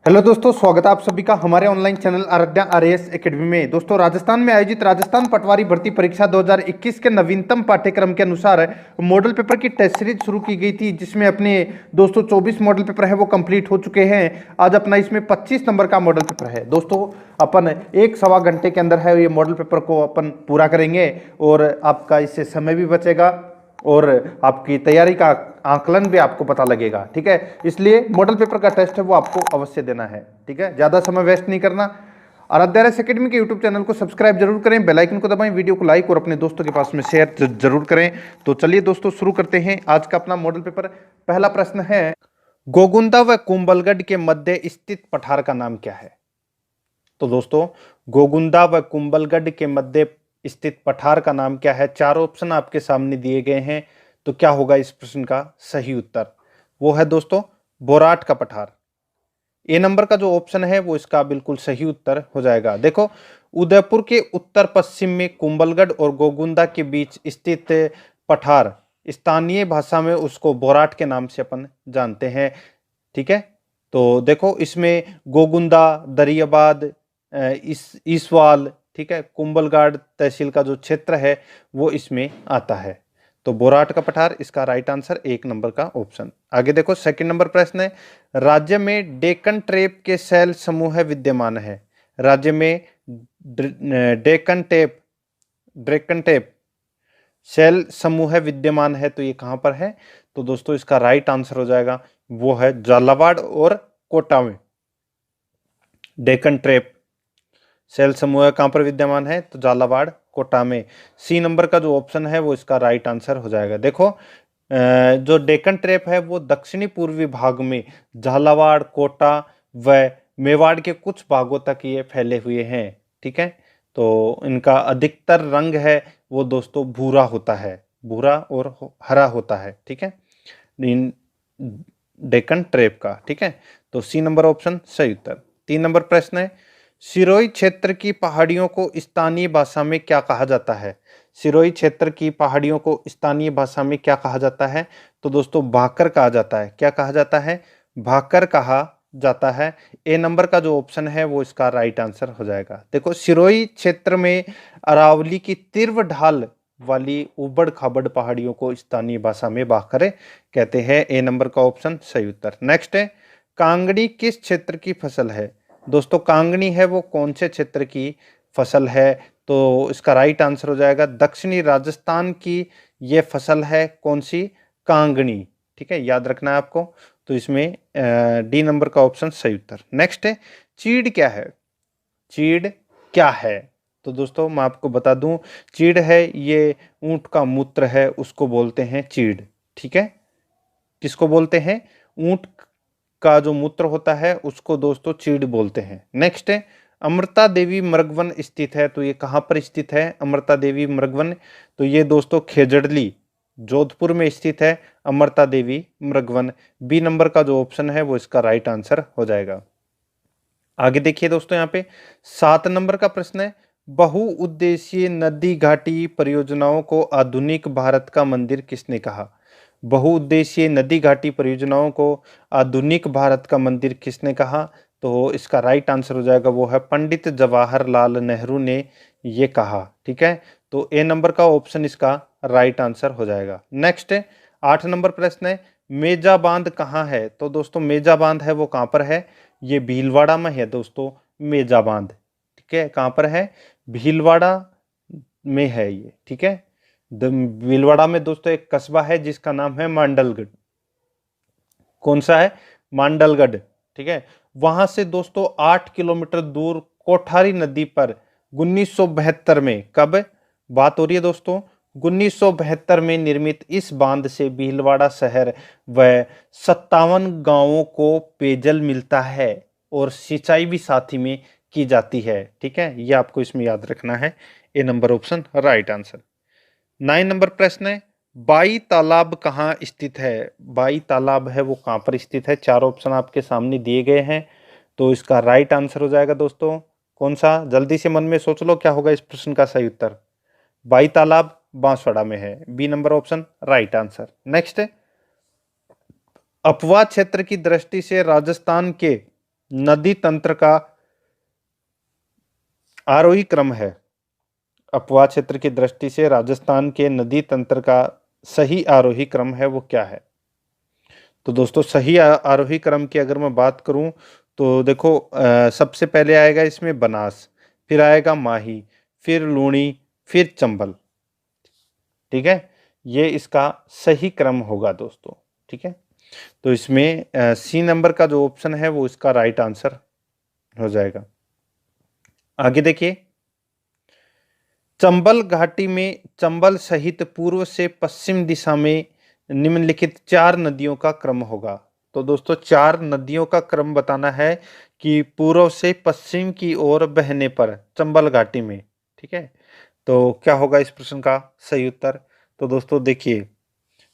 Hello दोस्तों, स्वागत है आप सभी का हमारे online channel Aaradhya RAS academy में। दोस्तों, राजस्थान में आयोजित राजस्थान पटवारी भर्ती परीक्षा 2021 के नवीनतम पाठ्यक्रम के अनुसार मॉडल पेपर की टेस्ट सीरीज शुरू की गई थी, जिसमें अपने दोस्तों 24 मॉडल पेपर है वो कंप्लीट हो चुके हैं। आज अपना इसमें 25 नंबर का मॉडल पेपर है। दोस्तों, अपन एक सवा घंटे के अंदर है ये मॉडल पेपर को अपन पूरा करेंगे और आपका इससे समय भी बचेगा और आपकी तैयारी का आकलन भी आपको पता लगेगा। ठीक है, इसलिए मॉडल पेपर का टेस्ट है वो आपको अवश्य देना है। ठीक है, ज़्यादा समय वेस्ट नहीं करना। आराध्या एकेडमी के यूट्यूब चैनल को सब्सक्राइब जरूर करें, बेल आइकन को दबाएं, वीडियो को लाइक और अपने दोस्तों के पास में शेयर जरूर करें। तो चलिए दोस्तों, शुरू करते हैं आज का अपना मॉडल पेपर। पहला प्रश्न है, गोगुंदा व कुंभलगढ़ के मध्य स्थित पठार का नाम क्या है? तो दोस्तों, गोगुंदा व कुंभलगढ़ के मध्य स्थित पठार का नाम क्या है? चार ऑप्शन आपके सामने दिए गए हैं। तो क्या होगा इस प्रश्न का सही उत्तर? वो है दोस्तों बोराट का पठार। ए नंबर का जो ऑप्शन है वो इसका बिल्कुल सही उत्तर हो जाएगा। देखो, उदयपुर के उत्तर पश्चिम में कुंभलगढ़ और गोगुंदा के बीच स्थित पठार स्थानीय भाषा में उसको बोराट के नाम से अपन जानते हैं। ठीक है, तो देखो इसमें गोगुंदा, दरियाबाद, ईसवाल, ठीक है, कुंभलगढ़ तहसील का जो क्षेत्र है वो इसमें आता है। तो बोराट का पठार इसका राइट आंसर एक नंबर का ऑप्शन। आगे देखो, सेकंड नंबर प्रश्न है, राज्य में डेक्कन ट्रेप के शैल समूह विद्यमान है। राज्य में डेक्कन टेप शैल समूह विद्यमान है, तो ये कहां पर है? तो दोस्तों इसका राइट आंसर हो जाएगा वो है झालावाड़ और कोटा में। डेक्कन ट्रेप शैल समूह कहां पर विद्यमान है? तो झालावाड़, कोटा में। सी नंबर का जो ऑप्शन है वो इसका राइट आंसर हो जाएगा। देखो, जो डेक्कन ट्रेप है वो दक्षिणी पूर्वी भाग में झालावाड़, कोटा व मेवाड़ के कुछ भागों तक ये फैले हुए हैं। ठीक है, तो इनका अधिकतर रंग है वो दोस्तों भूरा होता है, भूरा और हरा होता है। ठीक है, इन डेक्कन ट्रेप का। ठीक है, तो सी नंबर ऑप्शन सही उत्तर। तीन नंबर प्रश्न है, सिरोही क्षेत्र की पहाड़ियों को स्थानीय भाषा में क्या कहा जाता है? सिरोही क्षेत्र की पहाड़ियों को स्थानीय भाषा में क्या कहा जाता है? तो दोस्तों भाकर कहा जाता है। क्या कहा जाता है? भाकर कहा जाता है। ए नंबर का जो ऑप्शन है वो इसका राइट आंसर हो जाएगा। देखो, सिरोही क्षेत्र में अरावली की तीव्र ढाल वाली उबड़ खाबड़ पहाड़ियों को स्थानीय भाषा में भाकर कहते हैं। ए नंबर का ऑप्शन सही उत्तर। नेक्स्ट है, कांगड़ी किस क्षेत्र की फसल है? दोस्तों, कांगड़ी है वो कौन से क्षेत्र की फसल है? तो इसका राइट आंसर हो जाएगा दक्षिणी राजस्थान की ये फसल है। कौन सी? कांगड़ी। ठीक है, याद रखना है आपको। तो इसमें डी नंबर का ऑप्शन सही उत्तर। नेक्स्ट है, चीड़ क्या है? चीड़ क्या है? तो दोस्तों मैं आपको बता दूं, चीड़ है ये ऊंट का मूत्र है, उसको बोलते हैं चीड़। ठीक है, किसको बोलते हैं? ऊंट का जो मूत्र होता है उसको दोस्तों चीड़ बोलते हैं। नेक्स्ट है, अमृता देवी मृगवन स्थित है। तो ये कहां पर स्थित है अमृता देवी मृगवन? तो ये दोस्तों खेजड़ली, जोधपुर में स्थित है अमृता देवी मृगवन। बी नंबर का जो ऑप्शन है वो इसका राइट आंसर हो जाएगा। आगे देखिए दोस्तों, यहाँ पे 7 नंबर का प्रश्न है, बहुउद्देशीय नदी घाटी परियोजनाओं को आधुनिक भारत का मंदिर किसने कहा? बहुउद्देशीय नदी घाटी परियोजनाओं को आधुनिक भारत का मंदिर किसने कहा? तो इसका राइट आंसर हो जाएगा वो है पंडित जवाहरलाल नेहरू ने ये कहा। ठीक है, तो ए नंबर का ऑप्शन इसका राइट आंसर हो जाएगा। नेक्स्ट है, 8 नंबर प्रश्न है, मेजा बांध कहाँ है? तो दोस्तों मेजा बांध है वो कहाँ पर है? ये भीलवाड़ा में है दोस्तों मेजा बांध। ठीक है, कहाँ पर है? भीलवाड़ा में है ये। ठीक है, भीलवाड़ा में दोस्तों एक कस्बा है जिसका नाम है मांडलगढ़। कौन सा है? मांडलगढ़। ठीक है, वहां से दोस्तों 8 किलोमीटर दूर कोठारी नदी पर 1972 में, कब बात हो रही है दोस्तों? 1972 में निर्मित इस बांध से भीलवाड़ा शहर व 57 गांवों को पेयजल मिलता है और सिंचाई भी साथ ही में की जाती है। ठीक है, ये आपको इसमें याद रखना है। A number option right answer. 9 number प्रश्न है, बाई तालाब कहाँ स्थित है? बाई तालाब है वो कहाँ पर स्थित है? चार ऑप्शन आपके सामने दिए गए हैं, तो इसका राइट आंसर हो जाएगा दोस्तों कौन सा? जल्दी से मन में सोच लो क्या होगा इस प्रश्न का सही उत्तर। बाई तालाब बांसवाड़ा में है। B number option right answer. Next है, अपवा क्षेत्र की दृष्टि से राजस्थान के नदी तंत्र का आरोही क्रम है? अपवाह क्षेत्र की दृष्टि से राजस्थान के नदी तंत्र का सही आरोही क्रम है वो क्या है? तो दोस्तों सही आरोही क्रम की अगर मैं बात करूं तो देखो, सबसे पहले आएगा इसमें बनास, फिर आएगा माही, फिर लूणी, फिर चंबल। ठीक है, ये इसका सही क्रम होगा दोस्तों। ठीक है, तो इसमें सी नंबर का जो ऑप्शन है वो इसका राइट आंसर हो जाएगा। आगे देखिए, चंबल घाटी में चंबल सहित पूर्व से पश्चिम दिशा में निम्नलिखित 4 नदियों का क्रम होगा। तो दोस्तों 4 नदियों का क्रम बताना है कि पूर्व से पश्चिम की ओर बहने पर चंबल घाटी में। ठीक है, तो क्या होगा इस प्रश्न का सही उत्तर? तो दोस्तों देखिए,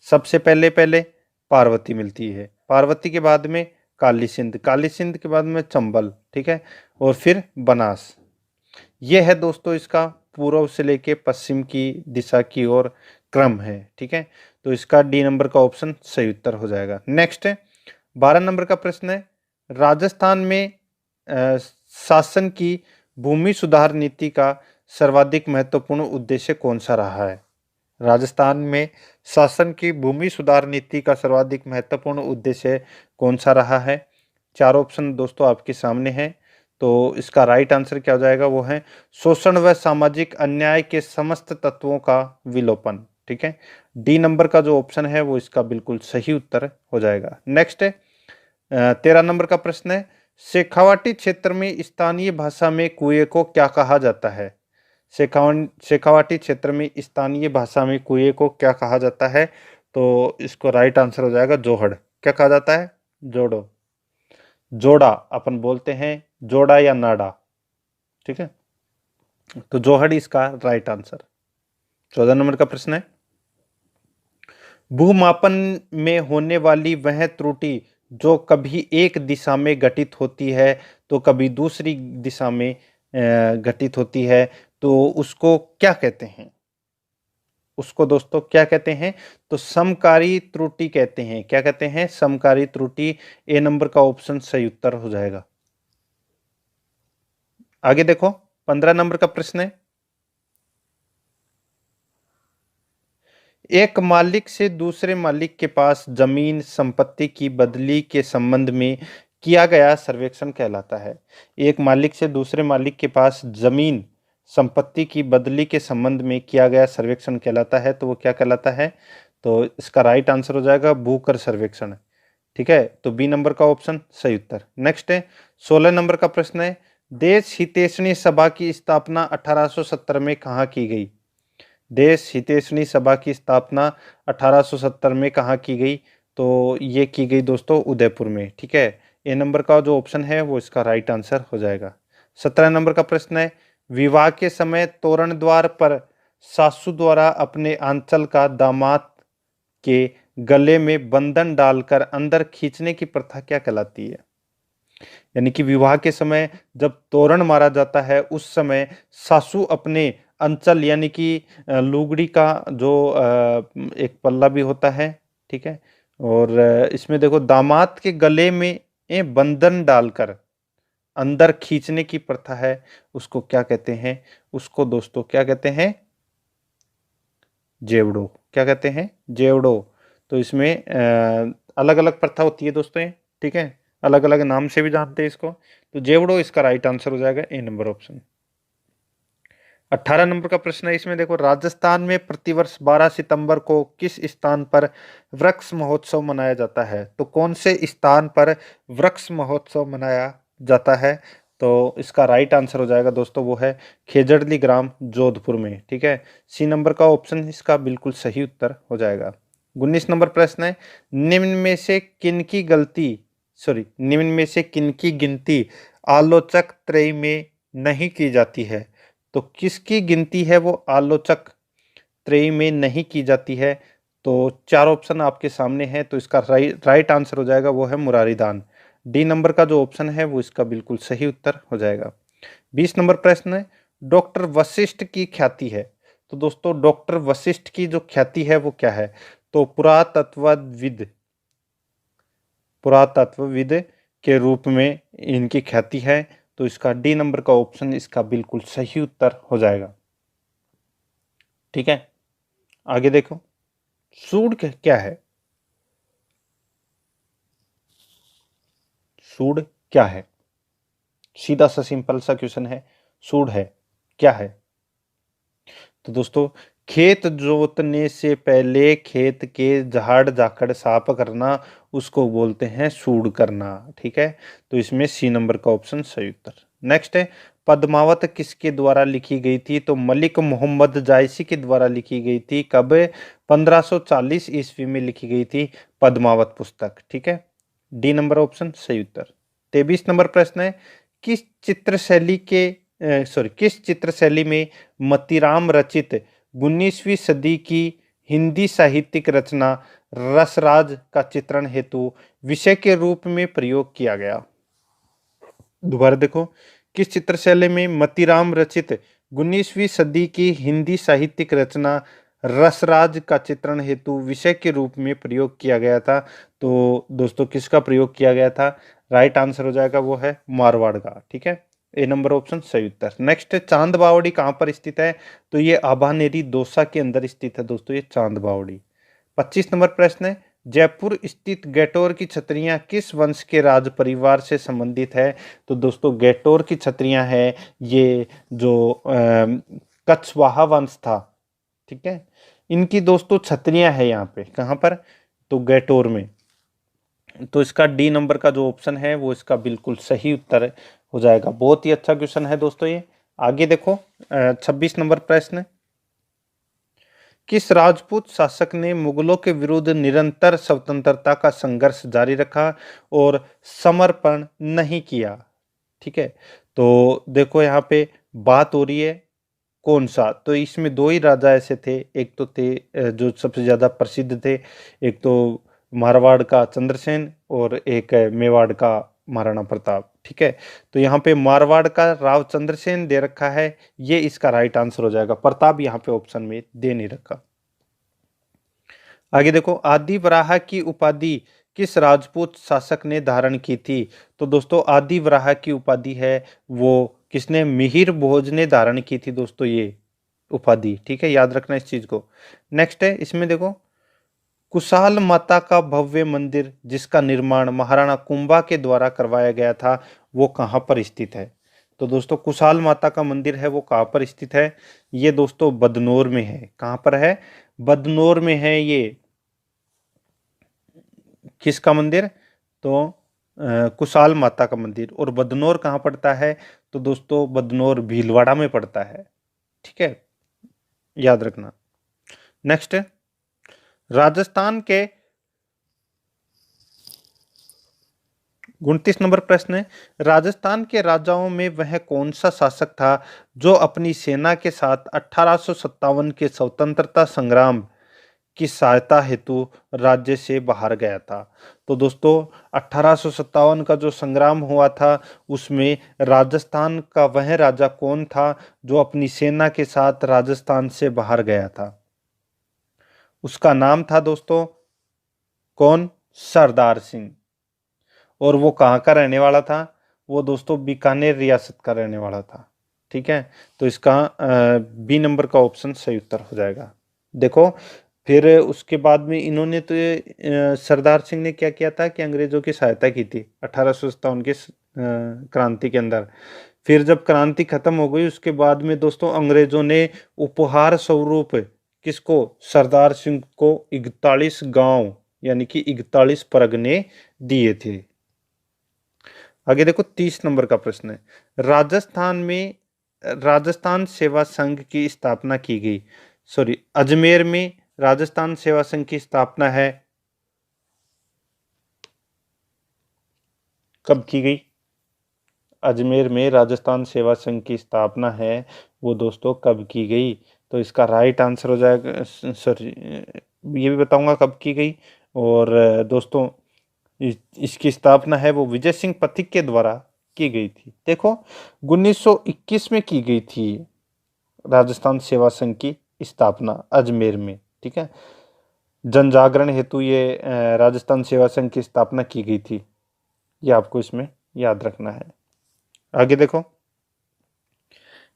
सबसे पहले पहले पार्वती मिलती है, पार्वती के बाद में काली सिंध, काली सिंध के बाद में चंबल। ठीक है, और फिर बनास। ये है दोस्तों इसका पूर्व से लेके पश्चिम की दिशा की ओर क्रम है। ठीक है, तो इसका डी नंबर का ऑप्शन सही उत्तर हो जाएगा। नेक्स्ट है 12 नंबर का प्रश्न है, राजस्थान में शासन की भूमि सुधार नीति का सर्वाधिक महत्वपूर्ण उद्देश्य कौन सा रहा है? राजस्थान में शासन की भूमि सुधार नीति का सर्वाधिक महत्वपूर्ण उद्देश्य कौन सा रहा है? 4 ऑप्शन दोस्तों आपके सामने हैं। तो इसका राइट आंसर क्या हो जाएगा? वो है शोषण व सामाजिक अन्याय के समस्त तत्वों का विलोपन। ठीक है, डी नंबर का जो ऑप्शन है वो इसका बिल्कुल सही उत्तर हो जाएगा। नेक्स्ट है 13 नंबर का प्रश्न है, शेखावाटी क्षेत्र में स्थानीय भाषा में कुएं को क्या कहा जाता है? शेखावाटी क्षेत्र में स्थानीय भाषा में कुएं को क्या कहा जाता है? तो इसको राइट आंसर हो जाएगा जोहड़। क्या कहा जाता है? जोड़ो, जोड़ा अपन बोलते हैं, जोड़ा या नाड़ा। ठीक है, तो जोहड़ इसका राइट आंसर। 14 नंबर का प्रश्न है, भूमापन में होने वाली वह त्रुटि जो कभी एक दिशा में घटित होती है तो कभी दूसरी दिशा में घटित होती है, तो उसको क्या कहते हैं? उसको दोस्तों क्या कहते हैं? तो समकारी त्रुटि कहते हैं। क्या कहते हैं? समकारी त्रुटि। ए नंबर का ऑप्शन सही उत्तर हो जाएगा। आगे देखो 15 नंबर का प्रश्न है, एक मालिक से दूसरे मालिक के पास जमीन संपत्ति की बदली के संबंध में किया गया सर्वेक्षण कहलाता है। एक मालिक से दूसरे मालिक के पास जमीन संपत्ति की बदली के संबंध में किया गया सर्वेक्षण कहलाता है। तो वो क्या कहलाता है? तो इसका राइट आंसर हो जाएगा भूकर सर्वेक्षण। ठीक है, तो बी नंबर का ऑप्शन सही उत्तर। नेक्स्ट है 16 नंबर का प्रश्न है, देश हितैषणी सभा की स्थापना 1870 में कहाँ की गई? देश हितैषणी सभा की स्थापना 1870 में कहाँ की गई? तो ये की गई दोस्तों उदयपुर में। ठीक है, ए नंबर का जो ऑप्शन है वो इसका राइट आंसर हो जाएगा। 17 नंबर का प्रश्न है, विवाह के समय तोरण द्वार पर सासू द्वारा अपने आंचल का दामाद के गले में बंधन डालकर अंदर खींचने की प्रथा क्या कहलाती है? यानी कि विवाह के समय जब तोरण मारा जाता है उस समय सासू अपने अंचल यानी कि लुगड़ी का जो एक पल्ला भी होता है। ठीक है, और इसमें देखो दामाद के गले में बंधन डालकर अंदर खींचने की प्रथा है, उसको क्या कहते हैं? उसको दोस्तों क्या कहते हैं? जेवड़ो। क्या कहते हैं? जेवड़ो। तो इसमें अलग अलग प्रथा होती है दोस्तों ये। ठीक है, अलग अलग नाम से भी जानते हैं इसको। तो जेवड़ो इसका राइट आंसर हो जाएगा, ए नंबर ऑप्शन। 18 नंबर का प्रश्न है, इसमें देखो, राजस्थान में प्रतिवर्ष 12 सितंबर को किस स्थान पर वृक्ष महोत्सव मनाया जाता है? तो कौन से स्थान पर वृक्ष महोत्सव मनाया जाता है? तो इसका राइट आंसर हो जाएगा दोस्तों, वो है खेजड़ली ग्राम जोधपुर में। ठीक है, सी नंबर का ऑप्शन इसका बिल्कुल सही उत्तर हो जाएगा। 19 नंबर प्रश्न है, निम्न में से किनकी गिनती आलोचक त्रय में नहीं की जाती है? तो किसकी गिनती है वो आलोचक त्रय में नहीं की जाती है? तो 4 ऑप्शन आपके सामने हैं, तो इसका राइट आंसर हो जाएगा वो है मुरारीदान। डी नंबर का जो ऑप्शन है वो इसका बिल्कुल सही उत्तर हो जाएगा। 20 नंबर प्रश्न है, डॉक्टर वशिष्ठ की ख्याति है। तो दोस्तों डॉक्टर वशिष्ठ की जो ख्याति है वो क्या है? तो पुरातत्वविद के रूप में इनकी ख्याति है। तो इसका डी नंबर का ऑप्शन इसका बिल्कुल सही उत्तर हो जाएगा। ठीक है, आगे देखो, सूड क्या है? सूड क्या है? सीधा सा सिंपल सा क्वेश्चन है, सूड है क्या है? तो दोस्तों, खेत जोतने से पहले खेत के झाड़ झाकड़ साफ करना, उसको बोलते हैं सूड करना। ठीक है, तो इसमें सी नंबर का ऑप्शन सही उत्तर। नेक्स्ट है, पद्मावत किसके द्वारा लिखी गई थी? तो मलिक मोहम्मद जायसी के द्वारा लिखी गई थी। कब? 1540 ईस्वी में लिखी गई थी पद्मावत पुस्तक। ठीक है, डी नंबर ऑप्शन सही उत्तर। 23 नंबर प्रश्न है, किस चित्र शैली के किस चित्र शैली में मतीराम रचित 19वीं सदी की हिंदी साहित्यिक रचना रसराज का चित्रण हेतु विषय के रूप में प्रयोग किया गया? दोबारा देखो, किस चित्र शैली में मतीराम रचित 19वीं सदी की हिंदी साहित्यिक रचना रसराज का चित्रण हेतु विषय के रूप में प्रयोग किया गया था? तो दोस्तों, किसका प्रयोग किया गया था? राइट आंसर हो जाएगा वो है मारवाड़ का। ठीक है, ए नंबर ऑप्शन सही उत्तर। नेक्स्ट, चांद बावड़ी कहाँ पर स्थित है? तो ये आभानेरी दौसा के अंदर स्थित है दोस्तों, ये चांद बावड़ी। 25 नंबर प्रश्न है, जयपुर स्थित गैटोर की छतरियां किस वंश के राज परिवार से संबंधित है? तो दोस्तों, गैटोर की छतरियां है ये जो कछवाहा वंश था। ठीक है, इनकी दोस्तों छतरियां है यहाँ पे, कहाँ पर? तो गैटोर में। तो इसका डी नंबर का जो ऑप्शन है वो इसका बिल्कुल सही उत्तर हो जाएगा। बहुत ही अच्छा क्वेश्चन है दोस्तों ये। आगे देखो, 26 नंबर प्रश्न, किस राजपूत शासक ने मुगलों के विरुद्ध निरंतर स्वतंत्रता का संघर्ष जारी रखा और समर्पण नहीं किया? ठीक है, तो देखो यहाँ पे बात हो रही है कौन सा? तो इसमें दो ही राजा ऐसे थे, एक तो थे जो सबसे ज्यादा प्रसिद्ध थे, एक तो मारवाड़ का चंद्रसेन और एक मेवाड़ का महाराणा प्रताप। ठीक है, तो यहाँ पे मारवाड़ का राव चंद्रसेन दे रखा है, ये इसका राइट आंसर हो जाएगा। प्रताप यहाँ पे ऑप्शन में दे नहीं रखा। आगे देखो, आदि वराह की उपाधि किस राजपूत शासक ने धारण की थी? तो दोस्तों, आदि वराह की उपाधि है वो किसने? मिहिर भोज ने धारण की थी दोस्तों ये उपाधि। ठीक है, याद रखना इस चीज को। नेक्स्ट है, इसमें देखो, कुशाल माता का भव्य मंदिर जिसका निर्माण महाराणा कुंभा के द्वारा करवाया गया था, वो कहाँ पर स्थित है? तो दोस्तों, कुशाल माता का मंदिर है वो कहाँ पर स्थित है? ये दोस्तों बदनौर में है। कहाँ पर है? बदनौर में है ये। किसका मंदिर? तो कुशाल माता का मंदिर। और बदनौर कहाँ पड़ता है? तो दोस्तों, बदनौर भीलवाड़ा में पड़ता है। ठीक है, याद रखना। नेक्स्ट, राजस्थान के 29 नंबर प्रश्न है, राजस्थान के राजाओं में वह कौन सा शासक था जो अपनी सेना के साथ 1857 के स्वतंत्रता संग्राम की सहायता हेतु राज्य से बाहर गया था? तो दोस्तों, 1857 का जो संग्राम हुआ था उसमें राजस्थान का वह राजा कौन था जो अपनी सेना के साथ राजस्थान से बाहर गया था? उसका नाम था दोस्तों कौन? सरदार सिंह। और वो कहाँ का रहने वाला था? वो दोस्तों बीकानेर रियासत का रहने वाला था। ठीक है, तो इसका बी नंबर का ऑप्शन सही उत्तर हो जाएगा। देखो, फिर उसके बाद में इन्होंने तो सरदार सिंह ने क्या किया था कि अंग्रेजों की सहायता की थी 1857 के क्रांति के अंदर। फिर जब क्रांति खत्म हो गई उसके बाद में दोस्तों अंग्रेजों ने उपहार स्वरूप किसको? सरदार सिंह को 41 गांव यानी कि 41 परगने दिए थे। आगे देखो, 30 नंबर का प्रश्न है, राजस्थान सेवा संघ की स्थापना की गई, अजमेर में राजस्थान सेवा संघ की स्थापना है कब की गई? अजमेर में राजस्थान सेवा संघ की स्थापना है वो दोस्तों कब की गई? तो इसका राइट आंसर हो जाएगा, सॉरी ये भी बताऊंगा कब की गई। और दोस्तों, इसकी स्थापना है वो विजय सिंह पथिक के द्वारा की गई थी। देखो, 1921 में की गई थी राजस्थान सेवा संघ की स्थापना अजमेर में। ठीक है, जन जागरण हेतु ये राजस्थान सेवा संघ की स्थापना की गई थी। ये आपको इसमें याद रखना है। आगे देखो,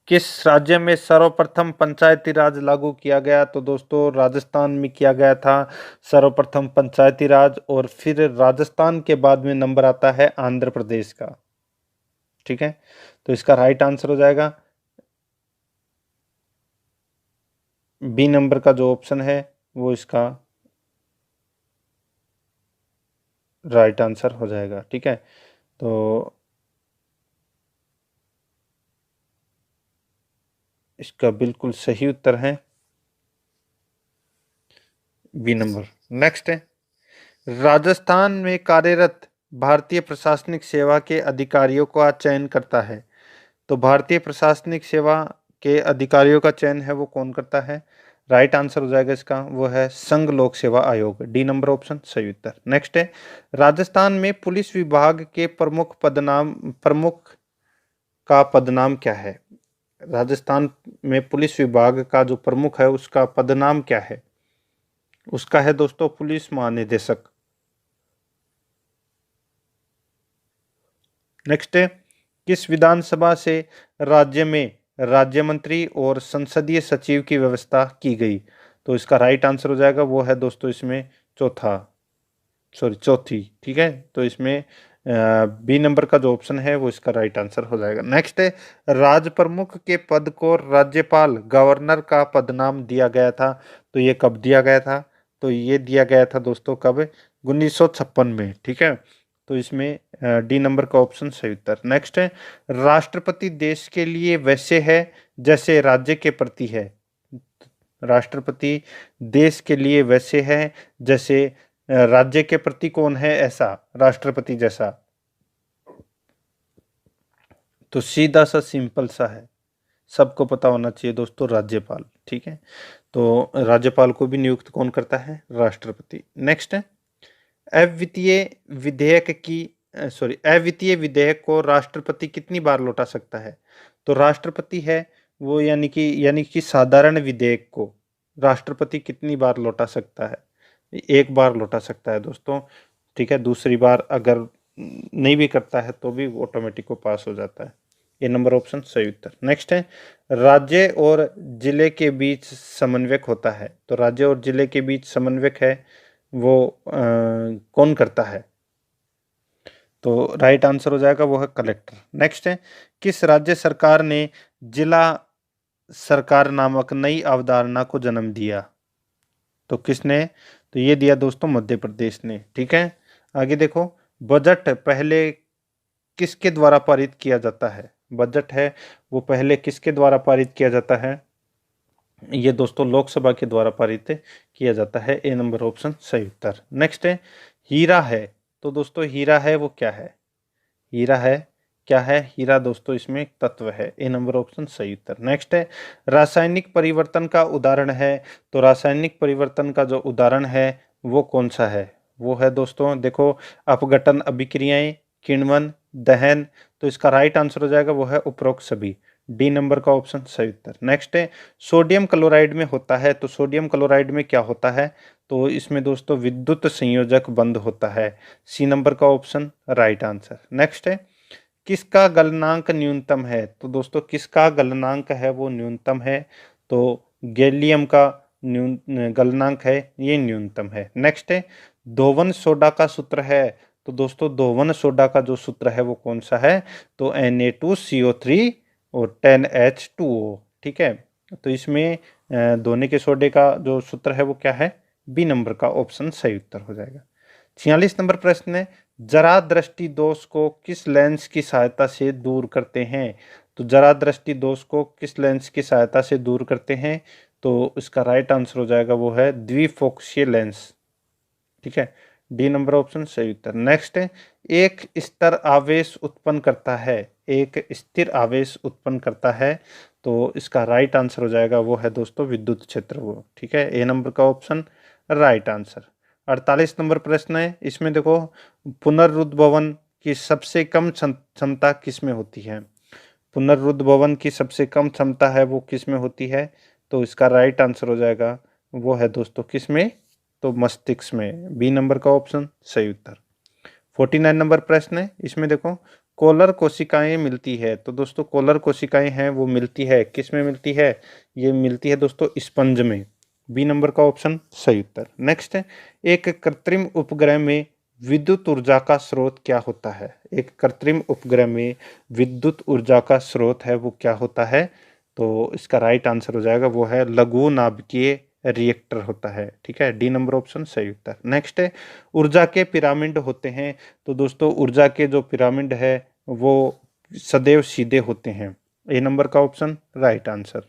किस राज्य में सर्वप्रथम पंचायती राज लागू किया गया? तो दोस्तों राजस्थान में किया गया था सर्वप्रथम पंचायती राज, और फिर राजस्थान के बाद में नंबर आता है आंध्र प्रदेश का। ठीक है, तो इसका राइट आंसर हो जाएगा बी नंबर का जो ऑप्शन है वो इसका राइट आंसर हो जाएगा। ठीक है, तो इसका बिल्कुल सही उत्तर है बी नंबर। नेक्स्ट है, राजस्थान में कार्यरत भारतीय प्रशासनिक सेवा के अधिकारियों का चयन करता है। तो भारतीय प्रशासनिक सेवा के अधिकारियों का चयन है वो कौन करता है? राइट आंसर हो जाएगा इसका, वो है संघ लोक सेवा आयोग, डी नंबर ऑप्शन सही उत्तर। नेक्स्ट है, राजस्थान में पुलिस विभाग के प्रमुख का पदनाम क्या है? राजस्थान में पुलिस विभाग का जो प्रमुख है उसका पदनाम क्या है? उसका है दोस्तों पुलिस महानिदेशक। नेक्स्ट है, किस विधानसभा से राज्य में राज्य मंत्री और संसदीय सचिव की व्यवस्था की गई? तो इसका राइट आंसर हो जाएगा वो है दोस्तों इसमें चौथी। ठीक है, तो इसमें बी नंबर का जो ऑप्शन है वो इसका राइट आंसर हो जाएगा। नेक्स्ट है, राज प्रमुख के पद को राज्यपाल गवर्नर का पदनाम दिया गया था। तो ये कब दिया गया था? तो ये दिया गया था दोस्तों कब? 1956 में। ठीक है, तो इसमें डी नंबर का ऑप्शन सही उत्तर। नेक्स्ट है, राष्ट्रपति देश के लिए वैसे है जैसे राज्य के प्रति है। राष्ट्रपति देश के लिए वैसे है जैसे राज्य के प्रति कौन है ऐसा राष्ट्रपति जैसा? तो सीधा सा सिंपल सा है, सबको पता होना चाहिए दोस्तों, राज्यपाल। ठीक है, तो राज्यपाल को भी नियुक्त कौन करता है? राष्ट्रपति। नेक्स्ट है, अवित्तीय विधेयक की अवित्तीय विधेयक को राष्ट्रपति कितनी बार लौटा सकता है? तो राष्ट्रपति है वो यानी कि साधारण विधेयक को राष्ट्रपति कितनी बार लौटा सकता है? एक बार लौटा सकता है दोस्तों। ठीक है, दूसरी बार अगर नहीं भी करता है तो भी ऑटोमेटिक को पास हो जाता है। ये नंबर ऑप्शन सही उत्तर। नेक्स्ट है, राज्य और जिले के बीच समन्वयक होता है। तो राज्य और जिले के बीच समन्वयक है वो कौन करता है? तो राइट आंसर हो जाएगा वो है कलेक्टर। नेक्स्ट है, किस राज्य सरकार ने जिला सरकार नामक नई अवधारणा को जन्म दिया? तो किसने? तो ये दिया दोस्तों मध्य प्रदेश ने। ठीक है, आगे देखो, बजट पहले किसके द्वारा पारित किया जाता है? बजट है वो पहले किसके द्वारा पारित किया जाता है? ये दोस्तों लोकसभा के द्वारा पारित किया जाता है, ए नंबर ऑप्शन सही उत्तर। नेक्स्ट है, हीरा है। तो दोस्तों हीरा है वो क्या है? हीरा है क्या है? हीरा दोस्तों इसमें एक तत्व है, ए नंबर ऑप्शन सही उत्तर। नेक्स्ट है, रासायनिक परिवर्तन का उदाहरण है। तो रासायनिक परिवर्तन का जो उदाहरण है वो कौन सा है? वो है दोस्तों देखो, अपघटन, अभिक्रियाएं, किण्वन, दहन। तो इसका राइट आंसर हो जाएगा वो है उपरोक्त सभी, डी नंबर का ऑप्शन सही उत्तर। नेक्स्ट है, सोडियम क्लोराइड में होता है। तो सोडियम क्लोराइड में क्या होता है? तो इसमें दोस्तों विद्युत संयोजक बंद होता है, सी नंबर का ऑप्शन राइट आंसर। नेक्स्ट है, किसका गलनांक न्यूनतम है? तो दोस्तों किसका गलनांक है वो न्यूनतम है? तो गैलियम का गलनांक है ये न्यूनतम है। नेक्स्ट है, धोवन सोडा का सूत्र है। तो दोस्तों धोवन सोडा का जो सूत्र है वो कौन सा है? तो Na2CO3 और 10H2O। ठीक है, तो इसमें धोने के सोडे का जो सूत्र है वो क्या है? बी नंबर का ऑप्शन सही उत्तर हो जाएगा। 46 नंबर प्रश्न है, जरा दृष्टि दोष को किस लेंस की सहायता से दूर करते हैं? तो जरा दृष्टि दोष को किस लेंस की सहायता से दूर करते हैं? तो इसका राइट आंसर हो जाएगा वो है द्विफोक्सीय लेंस। ठीक है, डी नंबर ऑप्शन सही उत्तर। नेक्स्ट है, एक स्तर आवेश उत्पन्न करता है, एक स्थिर आवेश उत्पन्न करता है। तो इसका राइट आंसर हो जाएगा वो है दोस्तों विद्युत क्षेत्र वो। ठीक है, ए नंबर का ऑप्शन राइट आंसर। 48 नंबर प्रश्न है, इसमें देखो, पुनरुद्भवन की सबसे कम क्षमता किस में होती है? पुनरुद्भवन की सबसे कम क्षमता है वो किस में होती है? तो इसका राइट आंसर हो जाएगा वो है दोस्तों किस में? तो मस्तिष्क में, बी नंबर का ऑप्शन सही उत्तर। 49 नंबर प्रश्न है, इसमें देखो कोलर कोशिकाएं मिलती है, तो दोस्तों कोलर कोशिकाएं हैं वो मिलती है, किस में मिलती है, ये मिलती है दोस्तों स्पंज में। बी नंबर का ऑप्शन सही उत्तर। नेक्स्ट है, एक कृत्रिम उपग्रह में विद्युत ऊर्जा का स्रोत क्या होता है, एक कृत्रिम उपग्रह में विद्युत ऊर्जा का स्रोत है वो क्या होता है, तो इसका राइट आंसर हो जाएगा वो है लघु नाभिकीय रिएक्टर होता है, ठीक है, डी नंबर ऑप्शन सही उत्तर। नेक्स्ट है, ऊर्जा के पिरामिड होते हैं, तो दोस्तों ऊर्जा के जो पिरामिड है वो सदैव सीधे होते हैं, ए नंबर का ऑप्शन राइट आंसर।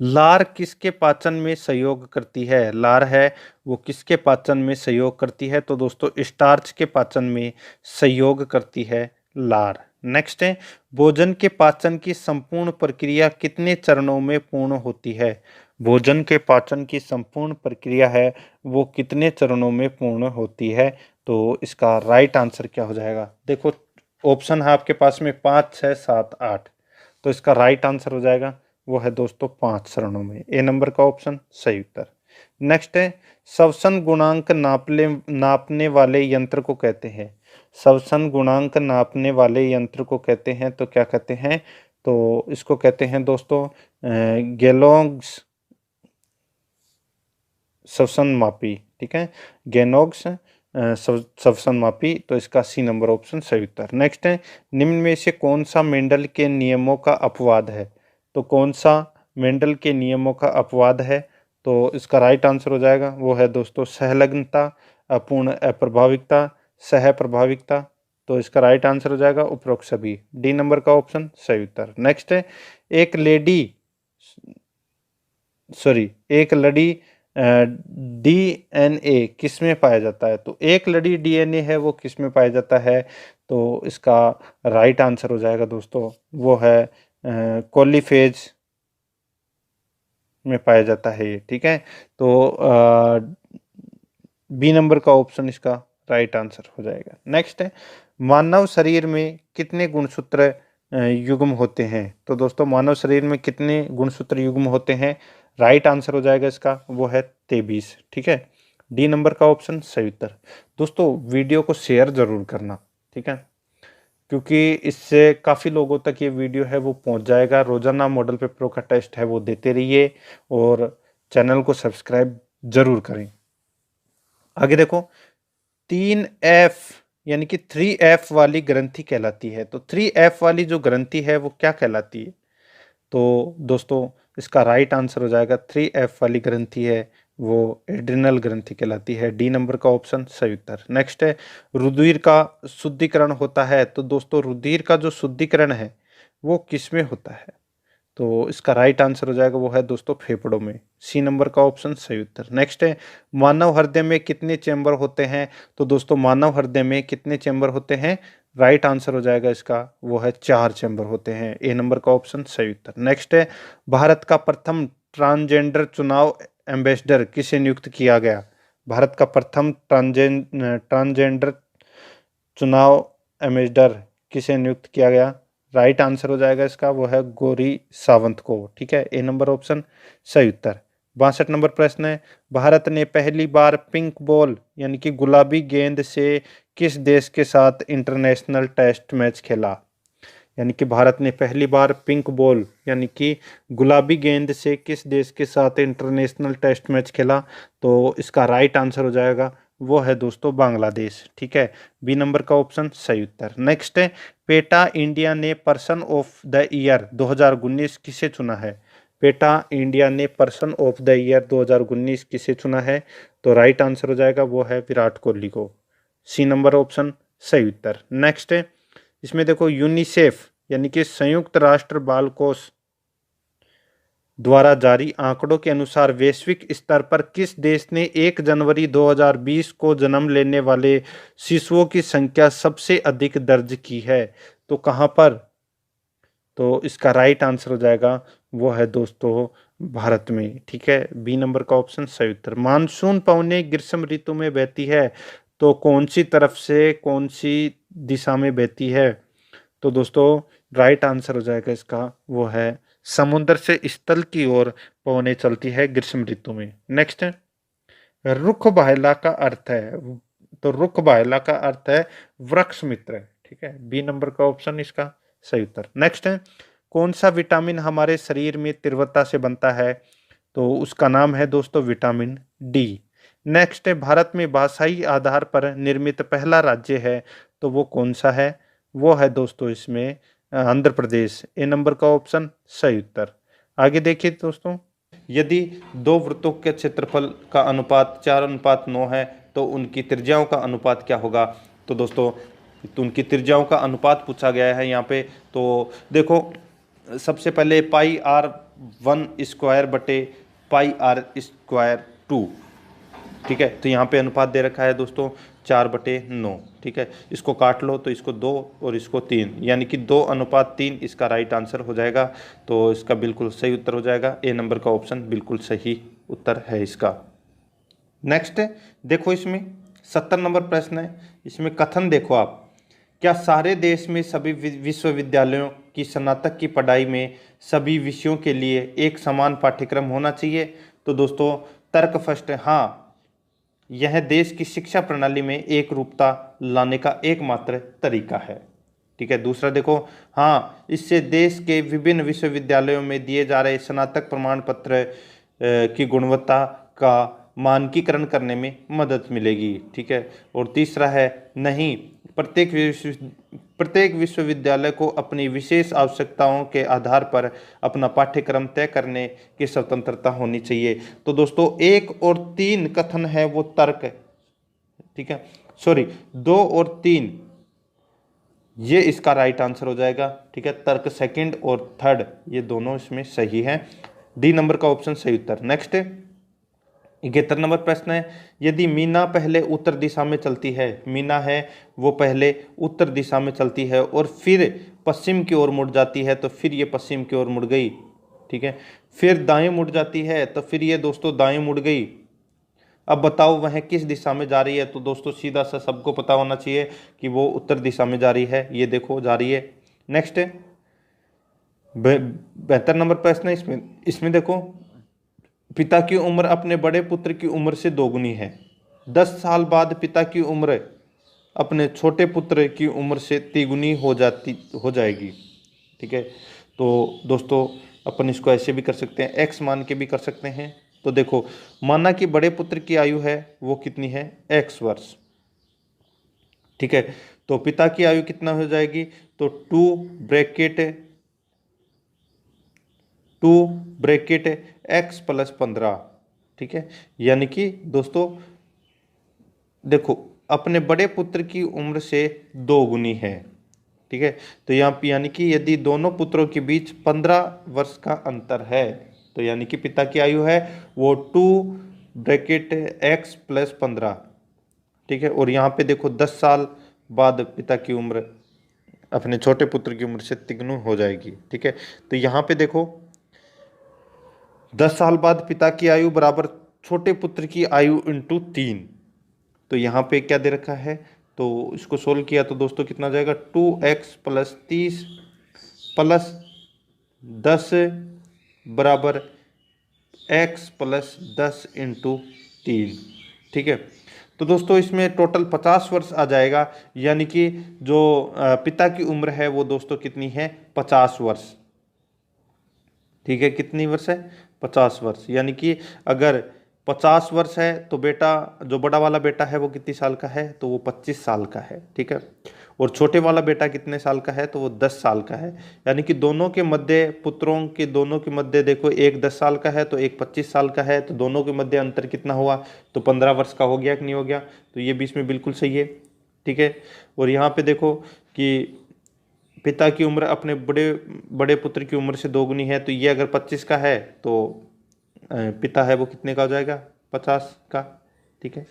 लार किसके पाचन में सहयोग करती है, लार है वो किसके पाचन में सहयोग करती है, तो दोस्तों स्टार्च के पाचन में सहयोग करती है लार। नेक्स्ट है, भोजन के पाचन की संपूर्ण प्रक्रिया कितने चरणों में पूर्ण होती है, भोजन के पाचन की संपूर्ण प्रक्रिया है वो कितने चरणों में पूर्ण होती है, तो इसका राइट आंसर क्या हो जाएगा, देखो ऑप्शन है आपके पास में 5, 6, 7, 8, तो इसका राइट आंसर हो जाएगा वो है दोस्तों 5 चरणों में, ए नंबर का ऑप्शन सही उत्तर। नेक्स्ट है, श्वसन गुणांक नापने वाले यंत्र को कहते हैं, श्वसन गुणांक नापने वाले यंत्र को कहते हैं, तो क्या कहते हैं, तो इसको कहते हैं दोस्तों गेलोग्स श्वसन मापी, ठीक है, गेनोग्स श्वसन मापी, तो इसका सी नंबर ऑप्शन सही उत्तर। नेक्स्ट है, निम्न में से कौन सा मेंडल के नियमों का अपवाद है, तो कौन सा मेंडल के नियमों का अपवाद है, तो इसका राइट आंसर हो जाएगा वो है दोस्तों सहलग्नता, अपूर्ण अप्रभाविकता, सहप्रभाविकता, तो इसका राइट आंसर हो जाएगा उपरोक्त सभी, डी नंबर का ऑप्शन सही उत्तर। नेक्स्ट है, एक एक लड़ी डीएनए किस में पाया जाता है, तो एक लड़ी डीएनए है वो किस में पाया जाता है, तो इसका राइट आंसर हो जाएगा दोस्तों वो है कोलीफेज में पाया जाता है ये, ठीक है, तो बी नंबर का ऑप्शन इसका राइट आंसर हो जाएगा। नेक्स्ट है, मानव शरीर में कितने गुणसूत्र युग्म होते हैं, तो दोस्तों मानव शरीर में कितने गुणसूत्र युग्म होते हैं, राइट आंसर हो जाएगा इसका वो है 23, ठीक है, डी नंबर का ऑप्शन सही उत्तर। दोस्तों वीडियो को शेयर जरूर करना, ठीक है, क्योंकि इससे काफ़ी लोगों तक ये वीडियो है वो पहुंच जाएगा। रोजाना मॉडल पेपरों का टेस्ट है वो देते रहिए और चैनल को सब्सक्राइब जरूर करें। आगे देखो, 3F यानी कि 3F वाली ग्रंथि कहलाती है, तो 3F वाली जो ग्रंथि है वो क्या कहलाती है, तो दोस्तों इसका राइट आंसर हो जाएगा 3F वाली ग्रंथि है वो एड्रिनल ग्रंथि कहलाती है, डी नंबर का ऑप्शन सही उत्तर। नेक्स्ट है, रुधिर का शुद्धिकरण होता है, तो दोस्तों रुधिर का जो शुद्धिकरण है वो किस में होता है, तो इसका राइट आंसर हो जाएगा वो है दोस्तों फेफड़ों में, सी नंबर का ऑप्शन सही उत्तर। नेक्स्ट है, मानव हृदय में कितने चैम्बर होते हैं, तो दोस्तों मानव हृदय में कितने चैम्बर होते हैं, राइट आंसर हो जाएगा इसका वो है 4 चैम्बर होते हैं, ए नंबर का ऑप्शन सही उत्तर। नेक्स्ट है, भारत का प्रथम ट्रांसजेंडर चुनाव एम्बेसडर किसे नियुक्त किया गया, भारत का प्रथम ट्रांसजेंडर चुनाव एम्बेसडर किसे नियुक्त किया गया, राइट आंसर हो जाएगा इसका वो है गौरी सावंत को, ठीक है, ए नंबर ऑप्शन सही उत्तर। 62 नंबर प्रश्न है, भारत ने पहली बार पिंक बॉल यानी कि गुलाबी गेंद से किस देश के साथ इंटरनेशनल टेस्ट मैच खेला, यानी कि भारत ने पहली बार पिंक बॉल यानी कि गुलाबी गेंद से किस देश के साथ इंटरनेशनल टेस्ट मैच खेला, तो इसका राइट आंसर हो जाएगा वो है दोस्तों बांग्लादेश, ठीक है, बी नंबर का ऑप्शन सही उत्तर। नेक्स्ट है, पेटा इंडिया ने पर्सन ऑफ द ईयर 2019 किसे चुना है, पेटा इंडिया ने पर्सन ऑफ द ईयर 2019 किसे चुना है, तो राइट आंसर हो जाएगा वो है विराट कोहली को, सी नंबर ऑप्शन सही उत्तर। नेक्स्ट है, इसमें देखो यूनिसेफ यानी कि संयुक्त राष्ट्र बाल कोष द्वारा जारी आंकड़ों के अनुसार वैश्विक स्तर पर किस देश ने 1 जनवरी 2020 को जन्म लेने वाले शिशुओं की संख्या सबसे अधिक दर्ज की है, तो कहां पर, तो इसका राइट आंसर हो जाएगा वो है दोस्तों भारत में, ठीक है, बी नंबर का ऑप्शन सही उत्तर। मानसून पवनें ग्रीष्म ऋतु में बहती है, तो कौन सी तरफ से कौन सी दिशा में बहती है, तो दोस्तों राइट आंसर हो जाएगा इसका वो है समुद्र से स्थल की ओर पवनें चलती है ग्रीष्म ऋतु में। नेक्स्ट है, रुख बहला का अर्थ है, तो रुख बाहेला का अर्थ है वृक्ष मित्र, ठीक है। बी नंबर का ऑप्शन इसका सही उत्तर। नेक्स्ट है, कौन सा विटामिन हमारे शरीर में तीव्रता से बनता है? तो उसका नाम है दोस्तों विटामिन डी। नेक्स्ट है, भारत में भाषाई आधार पर निर्मित पहला राज्य है, तो वो कौन सा है? वो है दोस्तों इसमें आंध्र प्रदेश। ए नंबर का ऑप्शन सही उत्तर। आगे देखिए दोस्तों, यदि दो वृत्तों के क्षेत्रफल का अनुपात 4:9 है तो उनकी त्रिज्याओं का अनुपात क्या होगा? तो दोस्तों तो उनकी त्रिज्याओं का अनुपात पूछा गया है यहाँ पे। तो देखो, सबसे पहले पाई आर 1 स्क्वायर बटे पाई आर स्क्वायर 2, ठीक है। तो यहाँ पे अनुपात दे रखा है दोस्तों 4/9, ठीक है। इसको काट लो तो इसको 2 और इसको 3, यानी कि 2:3 इसका राइट आंसर हो जाएगा। तो इसका बिल्कुल सही उत्तर हो जाएगा। ए नंबर का ऑप्शन बिल्कुल सही उत्तर है इसका। नेक्स्ट देखो, इसमें 70 नंबर प्रश्न है। इसमें कथन देखो आप, क्या सारे देश में सभी विश्वविद्यालयों की स्नातक की पढ़ाई में सभी विषयों के लिए एक समान पाठ्यक्रम होना चाहिए? तो दोस्तों तर्क फर्स्ट है हाँ, यह देश की शिक्षा प्रणाली में एक रूपता लाने का एकमात्र तरीका है, ठीक है। दूसरा देखो, हाँ, इससे देश के विभिन्न विश्वविद्यालयों में दिए जा रहे स्नातक प्रमाण पत्र की गुणवत्ता का मानकीकरण करने में मदद मिलेगी, ठीक है। और तीसरा है नहीं, प्रत्येक विश्वविद्यालय को अपनी विशेष आवश्यकताओं के आधार पर अपना पाठ्यक्रम तय करने की स्वतंत्रता होनी चाहिए। तो दोस्तों 1 और 3 कथन है वो तर्क है, ठीक है, सॉरी 2 और 3 ये इसका राइट आंसर हो जाएगा, ठीक है। तर्क सेकंड और थर्ड ये दोनों इसमें सही है। डी नंबर का ऑप्शन सही उत्तर। नेक्स्ट 71 नंबर प्रश्न है, यदि मीना पहले उत्तर दिशा में चलती है, मीना है वो पहले उत्तर दिशा में चलती है और फिर पश्चिम की ओर मुड़ जाती है, तो फिर ये पश्चिम की ओर मुड़ गई, ठीक है। फिर दाएं मुड़ जाती है तो फिर ये दोस्तों दाएं मुड़ गई। अब बताओ वह किस दिशा में जा रही है? तो दोस्तों सीधा सा सबको पता होना चाहिए कि वो उत्तर दिशा में जा रही है। ये देखो जा रही है। नेक्स्ट 72 नंबर प्रश्न है। इसमें देखो, पिता की उम्र अपने बड़े पुत्र की उम्र से दोगुनी है। 10 साल बाद पिता की उम्र अपने छोटे पुत्र की उम्र से तिगुनी हो जाएगी, ठीक है। तो दोस्तों अपन इसको ऐसे भी कर सकते हैं, x मान के भी कर सकते हैं। तो देखो, माना कि बड़े पुत्र की आयु है वो कितनी है? x वर्ष, ठीक है। तो पिता की आयु कितना हो जाएगी? तो 2 ब्रैकेट x + 15, ठीक है। यानी कि दोस्तों देखो, अपने बड़े पुत्र की उम्र से 2 गुनी है, ठीक है। तो यहाँ यानी कि यदि दोनों पुत्रों के बीच 15 वर्ष का अंतर है, तो यानी कि पिता की आयु है वो 2 ब्रैकेट x + 15, ठीक है। और यहाँ पे देखो 10 साल बाद पिता की उम्र अपने छोटे पुत्र की उम्र से तिगुनी हो जाएगी, ठीक है। तो यहाँ पे देखो 10 साल बाद पिता की आयु बराबर छोटे पुत्र की आयु इंटू 3। तो यहाँ पे क्या दे रखा है? तो इसको सोल्व किया तो दोस्तों कितना जाएगा? 2x + 30 + 10 बराबर x + 10 इंटू 3, ठीक है। तो दोस्तों इसमें टोटल 50 वर्ष आ जाएगा, यानी कि जो पिता की उम्र है वो दोस्तों कितनी है? 50 वर्ष, ठीक है। कितनी वर्ष है? 50 वर्ष। यानी कि अगर 50 वर्ष है तो बेटा, जो बड़ा वाला बेटा है वो कितनी साल का है? तो वो 25 साल का है, ठीक है। और छोटे वाला बेटा कितने साल का है? तो वो 10 साल का है। यानी कि दोनों के मध्य, पुत्रों के दोनों के मध्य देखो, एक 10 साल का है तो एक 25 साल का है, तो दोनों के मध्य अंतर कितना हुआ? तो 15 वर्ष का हो गया कि नहीं हो गया? तो ये बीच में बिल्कुल सही है, ठीक है। और यहाँ पे देखो कि पिता की उम्र अपने बड़े पुत्र की उम्र से दोगुनी है, तो ये अगर 25 का है तो पिता है वो कितने का हो जाएगा? 50 का, ठीक है।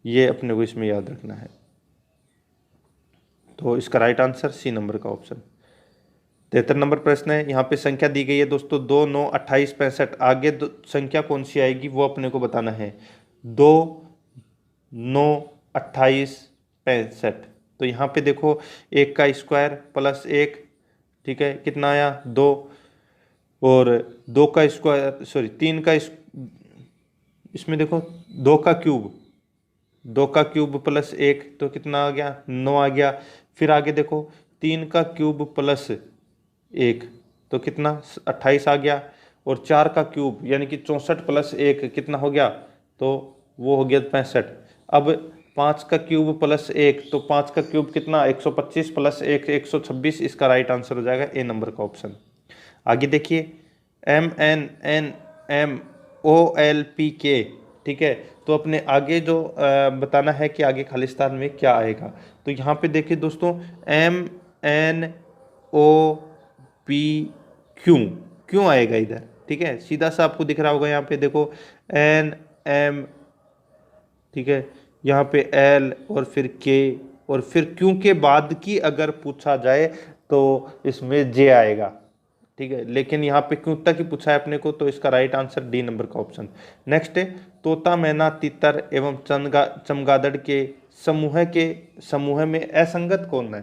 ये अपने को इसमें याद रखना है। तो इसका राइट आंसर सी नंबर का ऑप्शन। 73 नंबर प्रश्न है। यहाँ पे संख्या दी गई है दोस्तों 2, 9, 28, 65। आगे संख्या कौन सी आएगी वो अपने को बताना है। 2, 9, 28, 65। तो यहाँ पे देखो 1 का स्क्वायर + 1, ठीक है, कितना आया? 2। और 2 का स्क्वायर, सॉरी 3 का इसमें देखो 2 का क्यूब, 2 का क्यूब प्लस 1 तो कितना आ गया, 9 आ गया। फिर आगे देखो 3 का क्यूब प्लस 1 तो कितना, 28 आ गया। और 4 का क्यूब यानी कि 64 प्लस 1 कितना हो गया, तो वो हो गया 65। अब 5 का क्यूब प्लस 1 तो 5 का क्यूब कितना, 125 प्लस 1 126। इसका राइट आंसर हो जाएगा ए नंबर का ऑप्शन। आगे देखिए MNNMOLPK, ठीक है। तो अपने आगे जो बताना है कि आगे खालिस्तान में क्या आएगा। तो यहाँ पे देखिए दोस्तों MNOPQ क्यों आएगा इधर, ठीक है। सीधा सा आपको दिख रहा होगा यहाँ पे देखो NM, ठीक है, यहाँ पे L और फिर K और फिर Q के बाद की अगर पूछा जाए तो इसमें J आएगा, ठीक है। लेकिन यहाँ पे क्यों तक ही पूछा है अपने को, तो इसका राइट आंसर डी नंबर का ऑप्शन। नेक्स्ट है तोता मैना तितर एवं चमगादड़ के समूह में असंगत कौन है।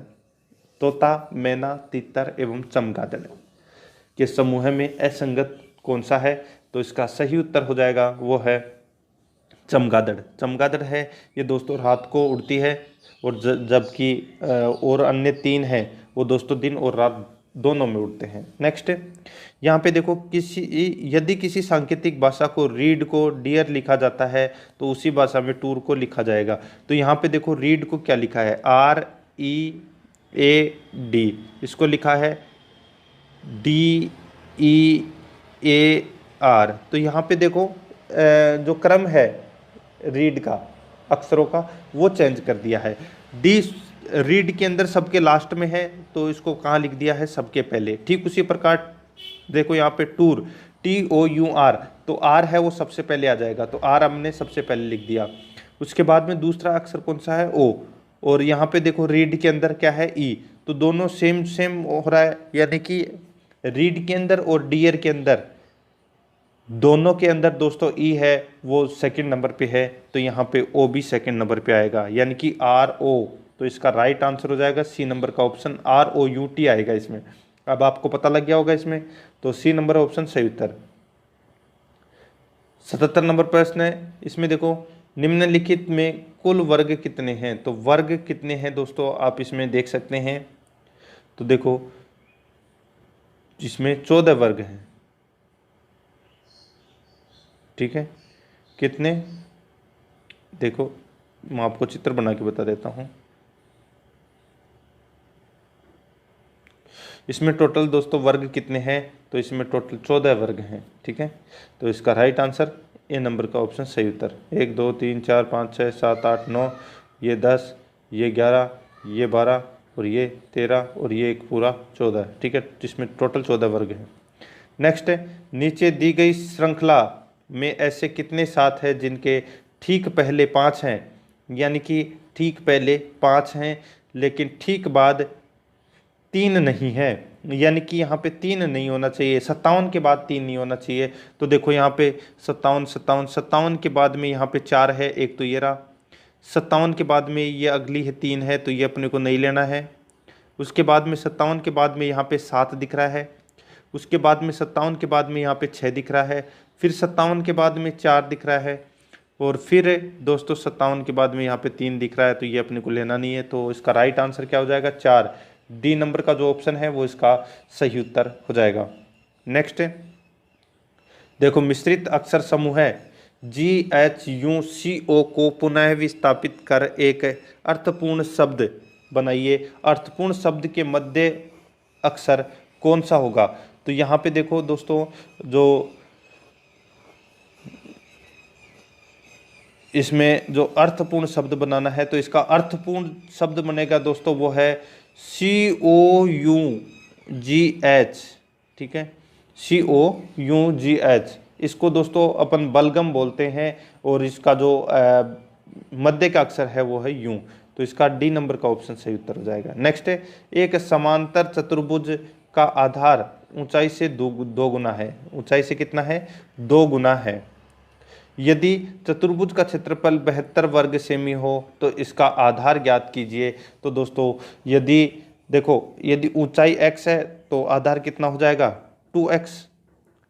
तोता मैना तितर एवं चमगादड़ के समूह में असंगत कौन सा है, तो इसका सही उत्तर हो जाएगा वो है चमगादड़। चमगादड़ है ये दोस्तों रात को उड़ती है, और जबकि और अन्य 3 हैं वो दोस्तों दिन और रात दोनों में उड़ते हैं। नेक्स्ट यहाँ पे देखो यदि किसी सांकेतिक भाषा को रीड को डियर लिखा जाता है तो उसी भाषा में टूर को लिखा जाएगा। तो यहाँ पे देखो रीड को क्या लिखा है, READ, इसको लिखा है DEAR। तो यहाँ पे देखो जो क्रम है रीड का अक्षरों का वो चेंज कर दिया है। डी रीड के अंदर सबके लास्ट में है तो इसको कहाँ लिख दिया है, सबके पहले। ठीक उसी प्रकार देखो यहाँ पे टूर TOUR, तो आर है वो सबसे पहले आ जाएगा, तो आर हमने सबसे पहले लिख दिया। उसके बाद में दूसरा अक्षर कौन सा है, ओ। और यहाँ पे देखो रीड के अंदर क्या है, ई। तो दोनों सेम सेम हो रहा है, यानी कि रीड के अंदर और डियर के अंदर दोनों के अंदर दोस्तों ई है वो सेकंड नंबर पे है, तो यहाँ पे ओ भी सेकंड नंबर पे आएगा, यानी कि RO। तो इसका राइट आंसर हो जाएगा सी नंबर का ऑप्शन, ROUT आएगा इसमें। अब आपको पता लग गया होगा इसमें, तो सी नंबर ऑप्शन सही उत्तर। 77 नंबर प्रश्न है, इसमें देखो निम्नलिखित में कुल वर्ग कितने हैं। तो वर्ग कितने हैं दोस्तों आप इसमें देख सकते हैं। तो देखो इसमें 14 वर्ग हैं, ठीक है। कितने, देखो मैं आपको चित्र बना के बता देता हूं। इसमें टोटल दोस्तों वर्ग कितने हैं, तो इसमें टोटल 14 वर्ग हैं, ठीक है। तो इसका राइट आंसर ए नंबर का ऑप्शन सही उत्तर। 1 2 3 4 5 6 7 8 9, ये 10, ये 11, ये 12 और ये 13 और ये एक पूरा 14, ठीक है, जिसमें टोटल 14 वर्ग हैं। नेक्स्ट है नीचे दी गई श्रृंखला में ऐसे कितने साथ हैं जिनके ठीक पहले 5 हैं, यानी कि ठीक पहले 5 हैं लेकिन ठीक बाद 3 नहीं है, यानी कि यहाँ पे 3 नहीं होना चाहिए, 57 के बाद 3 नहीं होना चाहिए। तो देखो यहाँ पे 57 57 57 के बाद में यहाँ पे 4 है, एक तो ये रहा। 57 के बाद में ये अगली है 3 है, तो ये अपने को नहीं लेना है। उसके बाद में 57 के बाद में यहाँ पे 7 दिख रहा है। उसके बाद में 57 के बाद में यहाँ पे 6 दिख रहा है। फिर 57 के बाद में 4 दिख रहा है, और फिर दोस्तों 57 के बाद में यहाँ पे 3 दिख रहा है, तो ये अपने को लेना नहीं है। तो इसका राइट आंसर क्या हो जाएगा, 4। डी नंबर का जो ऑप्शन है वो इसका सही उत्तर हो जाएगा। नेक्स्ट देखो मिश्रित अक्षर समूह है GHUCO को पुनः विस्थापित कर एक अर्थपूर्ण शब्द बनाइए। अर्थपूर्ण शब्द के मध्य अक्षर कौन सा होगा। तो यहाँ पे देखो दोस्तों जो इसमें जो अर्थपूर्ण शब्द बनाना है, तो इसका अर्थपूर्ण शब्द बनेगा दोस्तों वो है COUGH, ठीक है, COUGH। इसको दोस्तों अपन बलगम बोलते हैं, और इसका जो मध्य का अक्षर है वो है यू। तो इसका डी नंबर का ऑप्शन सही उत्तर हो जाएगा। नेक्स्ट है एक समांतर चतुर्भुज का आधार ऊंचाई से दो गुना है। ऊंचाई से कितना है, 2 गुना है। यदि चतुर्भुज का क्षेत्रफल 72 वर्ग सेमी हो तो इसका आधार ज्ञात कीजिए। तो दोस्तों यदि देखो यदि ऊंचाई x है तो आधार कितना हो जाएगा, 2x,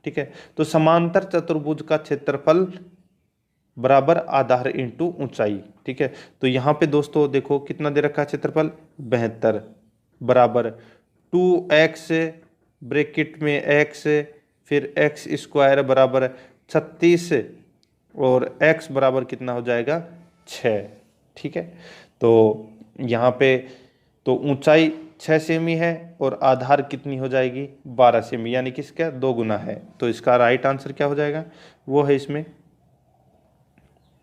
ठीक है। तो समांतर चतुर्भुज का क्षेत्रफल बराबर आधार इंटू ऊंचाई। ठीक है, तो यहाँ पे दोस्तों देखो कितना दे रखा है क्षेत्रफल 72 बराबर 2x ब्रैकेट में x फिर x स्क्वायर बराबर 36 और x बराबर कितना हो जाएगा 6। ठीक है, तो यहाँ पे तो ऊंचाई 6 सेमी है और आधार कितनी हो जाएगी 12 सेमी, यानी कि इसका 2 गुना है। तो इसका राइट आंसर क्या हो जाएगा, वो है इसमें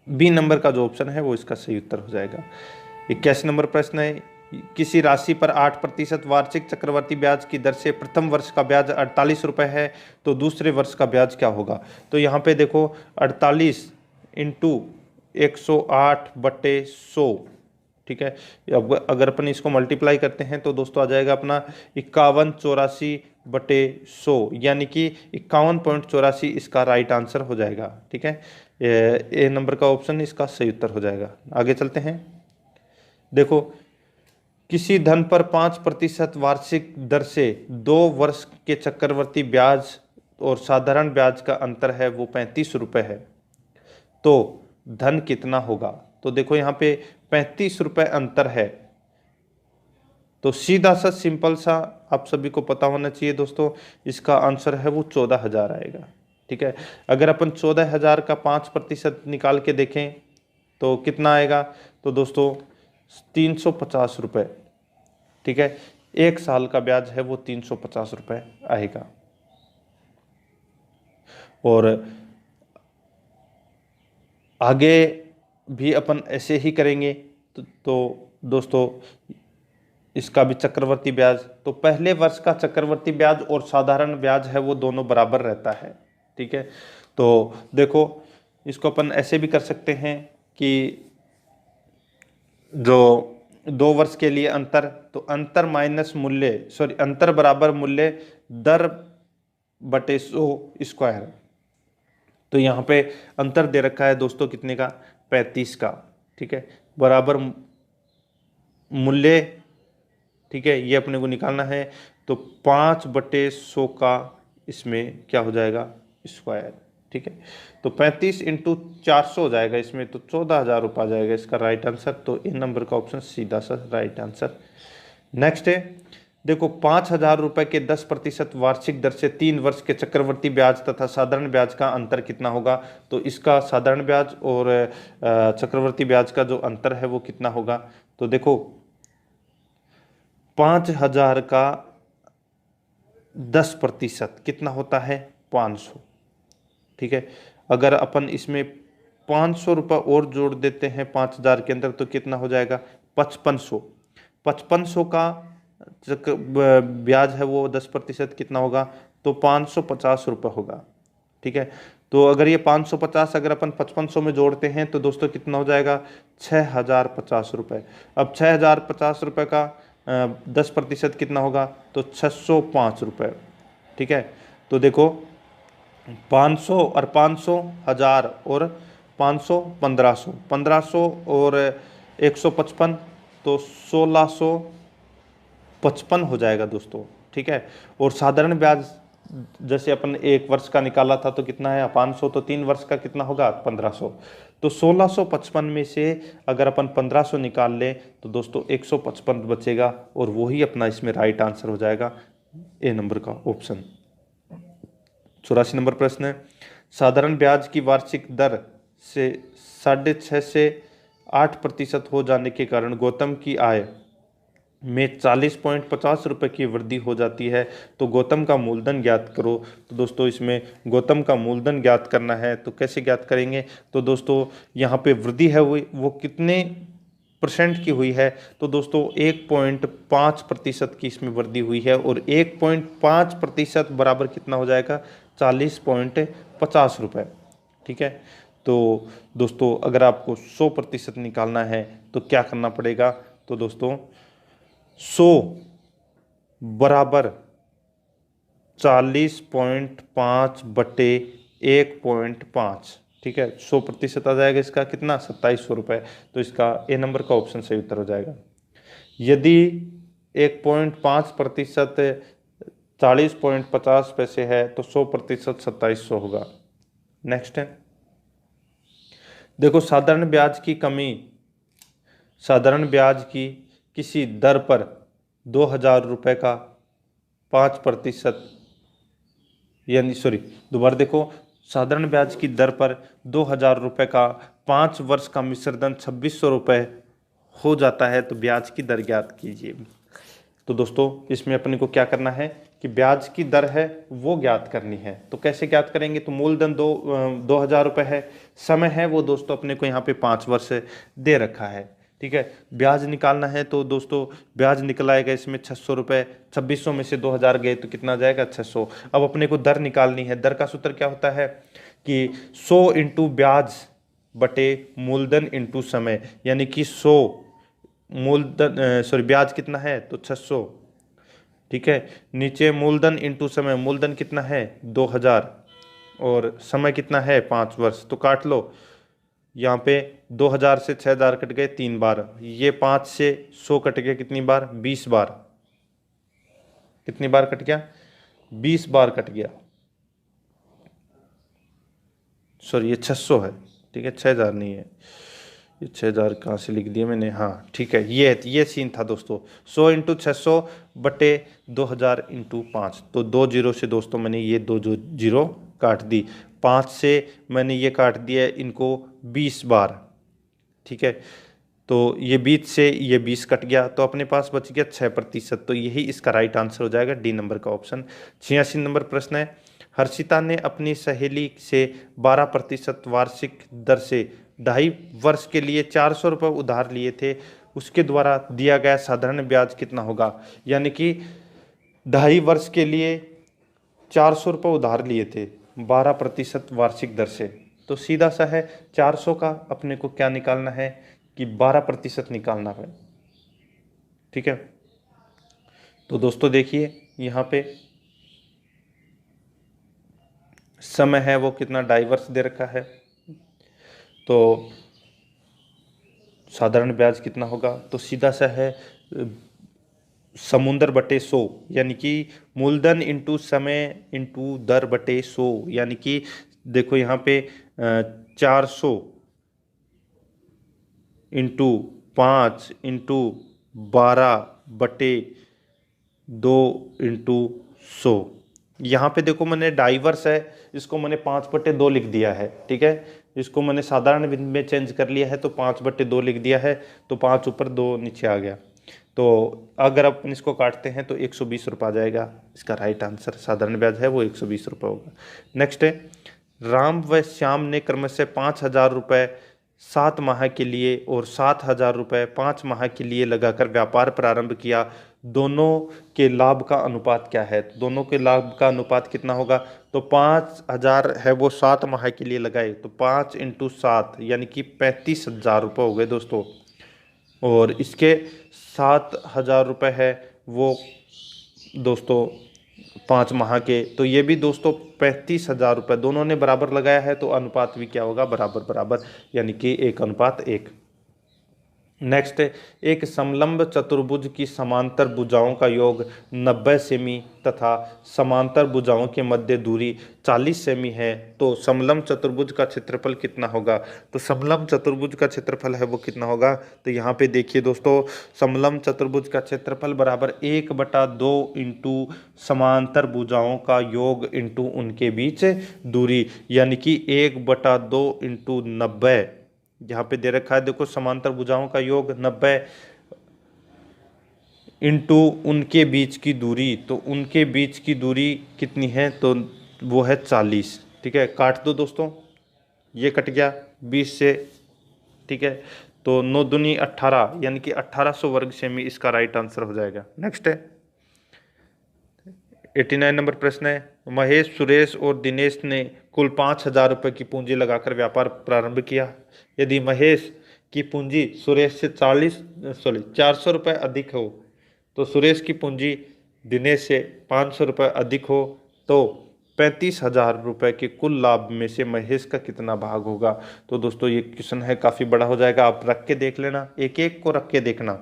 बी नंबर का जो ऑप्शन है वो इसका सही उत्तर हो जाएगा। 81 नंबर प्रश्न है, किसी राशि पर 8% वार्षिक चक्रवर्ती ब्याज की दर से प्रथम वर्ष का ब्याज 48 रुपये है, तो दूसरे वर्ष का ब्याज क्या होगा। तो यहाँ पे देखो 48 इंटू 108/100। ठीक है, अब अगर अपन इसको मल्टीप्लाई करते हैं तो दोस्तों आ जाएगा अपना 5184/100, यानी कि 51.84 इसका राइट आंसर हो जाएगा। ठीक है, ए नंबर का ऑप्शन इसका सही उत्तर हो जाएगा। आगे चलते हैं, देखो किसी धन पर 5% वार्षिक दर से 2 वर्ष के चक्रवर्ती ब्याज और साधारण ब्याज का अंतर है वो 35 रुपये है, तो धन कितना होगा। तो देखो यहाँ पे 35 रुपये अंतर है, तो सीधा सा सिंपल सा आप सभी को पता होना चाहिए दोस्तों, इसका आंसर है वो 14,000 आएगा। ठीक है, अगर अपन 14,000 का 5% निकाल के देखें तो कितना आएगा, तो दोस्तों 350 रुपये। ठीक है, 1 साल का ब्याज है वो 350 रुपये आएगा। और आगे भी अपन ऐसे ही करेंगे, तो दोस्तों इसका भी चक्रवर्ती ब्याज, तो पहले वर्ष का चक्रवर्ती ब्याज और साधारण ब्याज है वो दोनों बराबर रहता है। ठीक है, तो देखो इसको अपन ऐसे भी कर सकते हैं कि जो 2 वर्ष के लिए अंतर, तो अंतर माइनस मूल्य अंतर बराबर मूल्य दर बटे 100 स्क्वायर। तो यहाँ पे अंतर दे रखा है दोस्तों कितने का, 35 का। ठीक है, बराबर मूल्य, ठीक है, ये अपने को निकालना है, तो 5/100 का इसमें क्या हो जाएगा स्क्वायर। ठीक है, तो 35 इंटू 400 हो जाएगा इसमें, तो 14,000 रुपये आ जाएगा इसका राइट आंसर। तो इन नंबर का ऑप्शन सीधा सा राइट आंसर। नेक्स्ट है, देखो 5,000 रुपये के 10% वार्षिक दर से 3 वर्ष के चक्रवर्ती ब्याज तथा साधारण ब्याज का अंतर कितना होगा। तो इसका साधारण ब्याज और चक्रवर्ती ब्याज का जो अंतर है वो कितना होगा। तो देखो 5,000 का 10% कितना होता है 500। ठीक है, अगर अपन इसमें 500 रुपये और जोड़ देते हैं 5,000 के अंदर तो कितना हो जाएगा 5500। 5500 का ब्याज है वो 10% कितना होगा, तो 550 रुपये होगा। ठीक है, तो अगर ये 550 अगर अपन 5500 में जोड़ते हैं तो दोस्तों कितना हो जाएगा 6,050 रुपये। अब 6,050 रुपये का 10% कितना होगा, तो 605 रुपये। ठीक है, तो देखो 500 और 500 1000 और 500 1500, 1500 और 155 तो 1655 हो जाएगा दोस्तों। ठीक है, और साधारण ब्याज जैसे अपन 1 वर्ष का निकाला था तो कितना है 500, तो 3 वर्ष का कितना होगा 1500। तो 1655 में से अगर अपन 1500 निकाल लें तो दोस्तों 155 बचेगा, और वही अपना इसमें राइट आंसर हो जाएगा ए नंबर का ऑप्शन। 84 नंबर प्रश्न है, साधारण ब्याज की वार्षिक दर से 6.5 से 8% हो जाने के कारण गौतम की आय में 40.50 रुपये की वृद्धि हो जाती है, तो गौतम का मूलधन ज्ञात करो। तो दोस्तों इसमें गौतम का मूलधन ज्ञात करना है, तो कैसे ज्ञात करेंगे, तो दोस्तों यहाँ पे वृद्धि है वो कितने % की हुई है, तो दोस्तों 1.5% की इसमें वृद्धि हुई है, और 1.5% बराबर कितना हो जाएगा 40.50 रुपये। ठीक है, तो दोस्तों अगर आपको 100% निकालना है तो क्या करना पड़ेगा, तो दोस्तों 100 बराबर 40.5/1.5। ठीक है, 100% आ जाएगा इसका कितना 2700 रुपये। तो इसका ए नंबर का ऑप्शन सही उत्तर हो जाएगा। यदि 1.5% 40.50 पैसे है तो 100% 2700 होगा। नेक्स्ट है, देखो, साधारण ब्याज की किसी दर पर 2,000 रुपये का 5%, यानी सॉरी, दोबारा देखो, साधारण ब्याज की दर पर 2,000 रुपये का 5 वर्ष का मिश्रधन 2,600 रुपये हो जाता है तो ब्याज की दर ज्ञात कीजिए। तो दोस्तों, इसमें अपने को क्या करना है कि ब्याज की दर है वो ज्ञात करनी है। तो कैसे ज्ञात करेंगे? तो मूलधन 2,000 रुपये है, समय है वो दोस्तों अपने को यहाँ पे 5 वर्ष दे रखा है। ठीक है, ब्याज निकालना है तो दोस्तों ब्याज निकल आएगा इसमें 600 रुपये। 2600 में से 2,000 गए तो कितना जाएगा? 600। अब अपने को दर निकालनी है। दर का सूत्र क्या होता है कि 100 इंटू ब्याज बटे मूलधन इंटू समय, यानी कि 100 मूलधन सॉरी ब्याज कितना है तो 600। ठीक है, नीचे मूलधन इंटू समय, मूलधन कितना है 2,000 और समय कितना है 5 वर्ष। तो काट लो, यहाँ पे 2,000 से 6,000 कट गए 3 बार, ये 5 से 100 कट गया कितनी बार? 20 बार। कितनी बार कट गया? 20 बार कट गया। सॉरी, ये 600 है। ठीक है, 6,000 नहीं है, ये 6,000 कहाँ से लिख दिया मैंने? हाँ ठीक है, ये सीन था दोस्तों। 100 इंटू 600 बटे 2,000 इंटू 5। तो 2 जीरो से दोस्तों मैंने ये 2 जीरो काट दी। 5 से मैंने ये काट दिया इनको 20 बार। ठीक है, तो ये 20 से ये 20 कट गया तो अपने पास बच गया 6%। तो यही इसका राइट आंसर हो जाएगा, डी नंबर का ऑप्शन। 86 नंबर प्रश्न है, हर्षिता ने अपनी सहेली से 12% वार्षिक दर से 2.5 वर्ष के लिए 400 रुपये उधार लिए थे, उसके द्वारा दिया गया साधारण ब्याज कितना होगा? यानी कि 2.5 वर्ष के लिए 400 रुपये उधार लिए थे 12% वार्षिक दर से। तो सीधा सा है, 400 का अपने को क्या निकालना है कि 12% निकालना है। ठीक है, तो दोस्तों देखिए यहाँ पे समय है वो कितना? 2.5 वर्ष दे रखा है, तो साधारण ब्याज कितना होगा? तो सीधा सा है समुंदर बटे 100, यानी कि मूलधन इंटू समय इंटू दर बटे 100, यानी कि देखो यहाँ पे 400 इंटू 5 इंटू 12 बटे 2 इंटू 100। यहाँ पे देखो मैंने 2.5 वर्ष है, इसको मैंने 5/2 लिख दिया है। ठीक है, इसको मैंने साधारण में चेंज कर लिया है तो 5/2 लिख दिया है, तो 5 ऊपर 2 नीचे आ गया। तो अगर अपन इसको काटते हैं तो 120 रुपये आ जाएगा। इसका राइट आंसर साधारण ब्याज है वो 120 रुपये होगा। नेक्स्ट है, राम व श्याम ने क्रमशः 5,000 रुपये 7 माह के लिए और 7,000 रुपये 5 माह के लिए लगाकर व्यापार प्रारंभ किया, दोनों के लाभ का अनुपात क्या है? तो दोनों के लाभ का अनुपात कितना होगा? तो 5,000 है वो 7 माह के लिए लगाए तो 5 इंटू 7 यानी कि 35,000 रुपये हो गए दोस्तों। और इसके 7,000 रुपये है वो दोस्तों 5 माह के, तो ये भी दोस्तों 35,000 रुपये दोनों ने बराबर लगाया है, तो अनुपात भी क्या होगा? बराबर बराबर, यानी कि 1:1। नेक्स्ट, एक समलंब चतुर्भुज की समांतर भुजाओं का योग 90 सेमी तथा समांतर भुजाओं के मध्य दूरी 40 सेमी है, तो समलंब चतुर्भुज का क्षेत्रफल कितना होगा? तो समलंब चतुर्भुज का क्षेत्रफल है वो कितना होगा? तो यहाँ पे देखिए दोस्तों, समलंब चतुर्भुज का क्षेत्रफल बराबर 1/2 इंटू समांतर भुजाओं का योग इंटू उनके बीच दूरी, यानी कि 1/2 इंटू 90। यहाँ पे दे रखा है देखो, समांतर भुजाओं का योग 90 इंटू उनके बीच की दूरी, तो उनके बीच की दूरी कितनी है? तो वो है 40। ठीक है, काट दो दोस्तों, ये कट गया 20 से। ठीक है, तो 9 दूनी 18, यानी कि 1800 वर्ग सेमी इसका राइट आंसर हो जाएगा। नेक्स्ट है 89 नंबर प्रश्न है, महेश, सुरेश और दिनेश ने कुल 5,000 रुपये की पूंजी लगाकर व्यापार प्रारंभ किया। यदि महेश की पूंजी सुरेश से 400 रुपये अधिक हो, तो सुरेश की पूंजी दिनेश से 500 रुपये अधिक हो, तो 35,000 रुपये के कुल लाभ में से महेश का कितना भाग होगा? तो दोस्तों ये क्वेश्चन है काफ़ी बड़ा हो जाएगा, आप रख के देख लेना, एक एक को रख के देखना।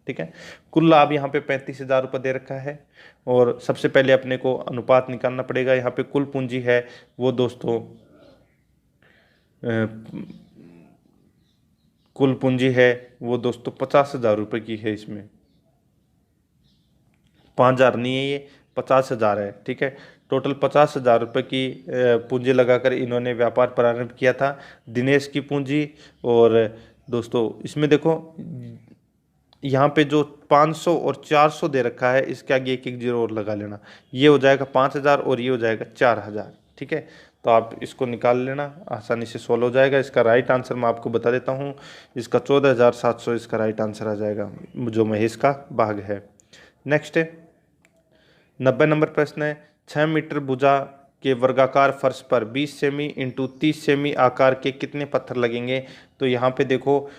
ठीक है, कुल लाभ यहाँ पे 35,000 रुपये दे रखा है, और सबसे पहले अपने को अनुपात निकालना पड़ेगा। यहाँ पे कुल पूंजी है वो दोस्तों कुल पूंजी है वो दोस्तों 50,000 रुपये की है। इसमें 5,000 नहीं है, ये 50,000 है। ठीक है, टोटल 50,000 रुपये की पूंजी लगाकर इन्होंने व्यापार प्रारंभ किया था। दिनेश की पूंजी, और दोस्तों इसमें देखो यहाँ पे जो 500 और 400 दे रखा है, इसके आगे एक एक जीरो और लगा लेना, ये हो जाएगा 5,000 और ये हो जाएगा 4,000। ठीक है, तो आप इसको निकाल लेना, आसानी से सोल्व हो जाएगा। इसका राइट आंसर मैं आपको बता देता हूँ, इसका 14,700 इसका राइट आंसर आ जाएगा, जो महेश का भाग है। नेक्स्ट है 90 नंबर प्रश्न है, 6 मीटर भुजा के वर्गाकार फर्श पर 20 सेमी इंटू 30 सेमी आकार के कितने पत्थर लगेंगे। तो यहाँ पे देखो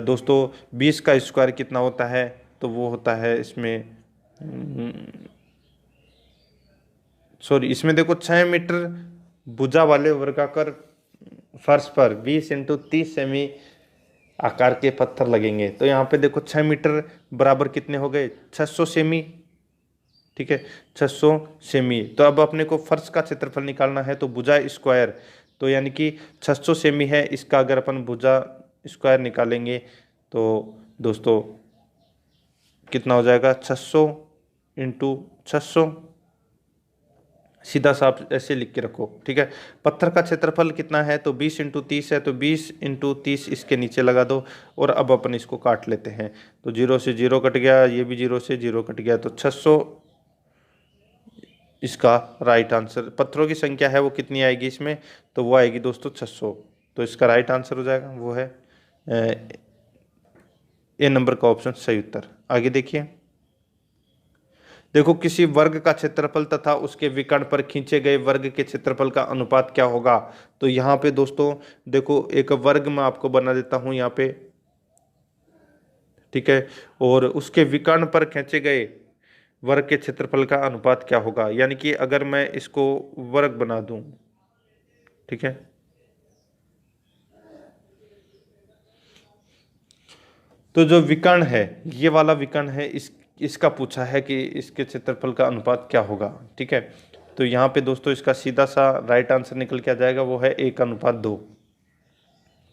दोस्तों 20 का स्क्वायर कितना होता है, तो वो होता है इसमें सॉरी इसमें देखो 6 मीटर भुजा वाले वर्गाकार फर्श पर 20 इंटू 30 सेमी आकार के पत्थर लगेंगे। तो यहाँ पे देखो 6 मीटर बराबर कितने हो गए, 600 सेमी। ठीक है, 600 सेमी। तो अब अपने को फर्श का क्षेत्रफल निकालना है, तो भुजा स्क्वायर, तो यानी कि 600 सेमी है, इसका अगर अपन भुजा स्क्वायर निकालेंगे तो दोस्तों कितना हो जाएगा, 600 इंटू 600, सीधा साफ ऐसे लिख के रखो। ठीक है, पत्थर का क्षेत्रफल कितना है, तो 20 इंटू 30 है, तो 20 इंटू 30 इसके नीचे लगा दो, और अब अपन इसको काट लेते हैं। तो 0 से 0 कट गया, ये भी 0 से 0 कट गया, तो 600 इसका राइट आंसर। पत्थरों की संख्या है वो कितनी आएगी इसमें, तो वो आएगी दोस्तों 600। तो इसका राइट आंसर हो जाएगा वो है ए नंबर का ऑप्शन सही उत्तर। आगे देखिए, देखो किसी वर्ग का क्षेत्रफल तथा उसके विकर्ण पर खींचे गए वर्ग के क्षेत्रफल का अनुपात क्या होगा। तो यहाँ पे दोस्तों देखो एक वर्ग मैं आपको बना देता हूं यहाँ पे। ठीक है, और उसके विकर्ण पर खींचे गए वर्ग के क्षेत्रफल का अनुपात क्या होगा, यानी कि अगर मैं इसको वर्ग बना दूं, ठीक है, तो जो विकर्ण है ये वाला विकर्ण है, इसका पूछा है कि इसके क्षेत्रफल का अनुपात क्या होगा। ठीक है, तो यहाँ पे दोस्तों इसका सीधा सा राइट आंसर निकल के आ जाएगा, वो है 1:2।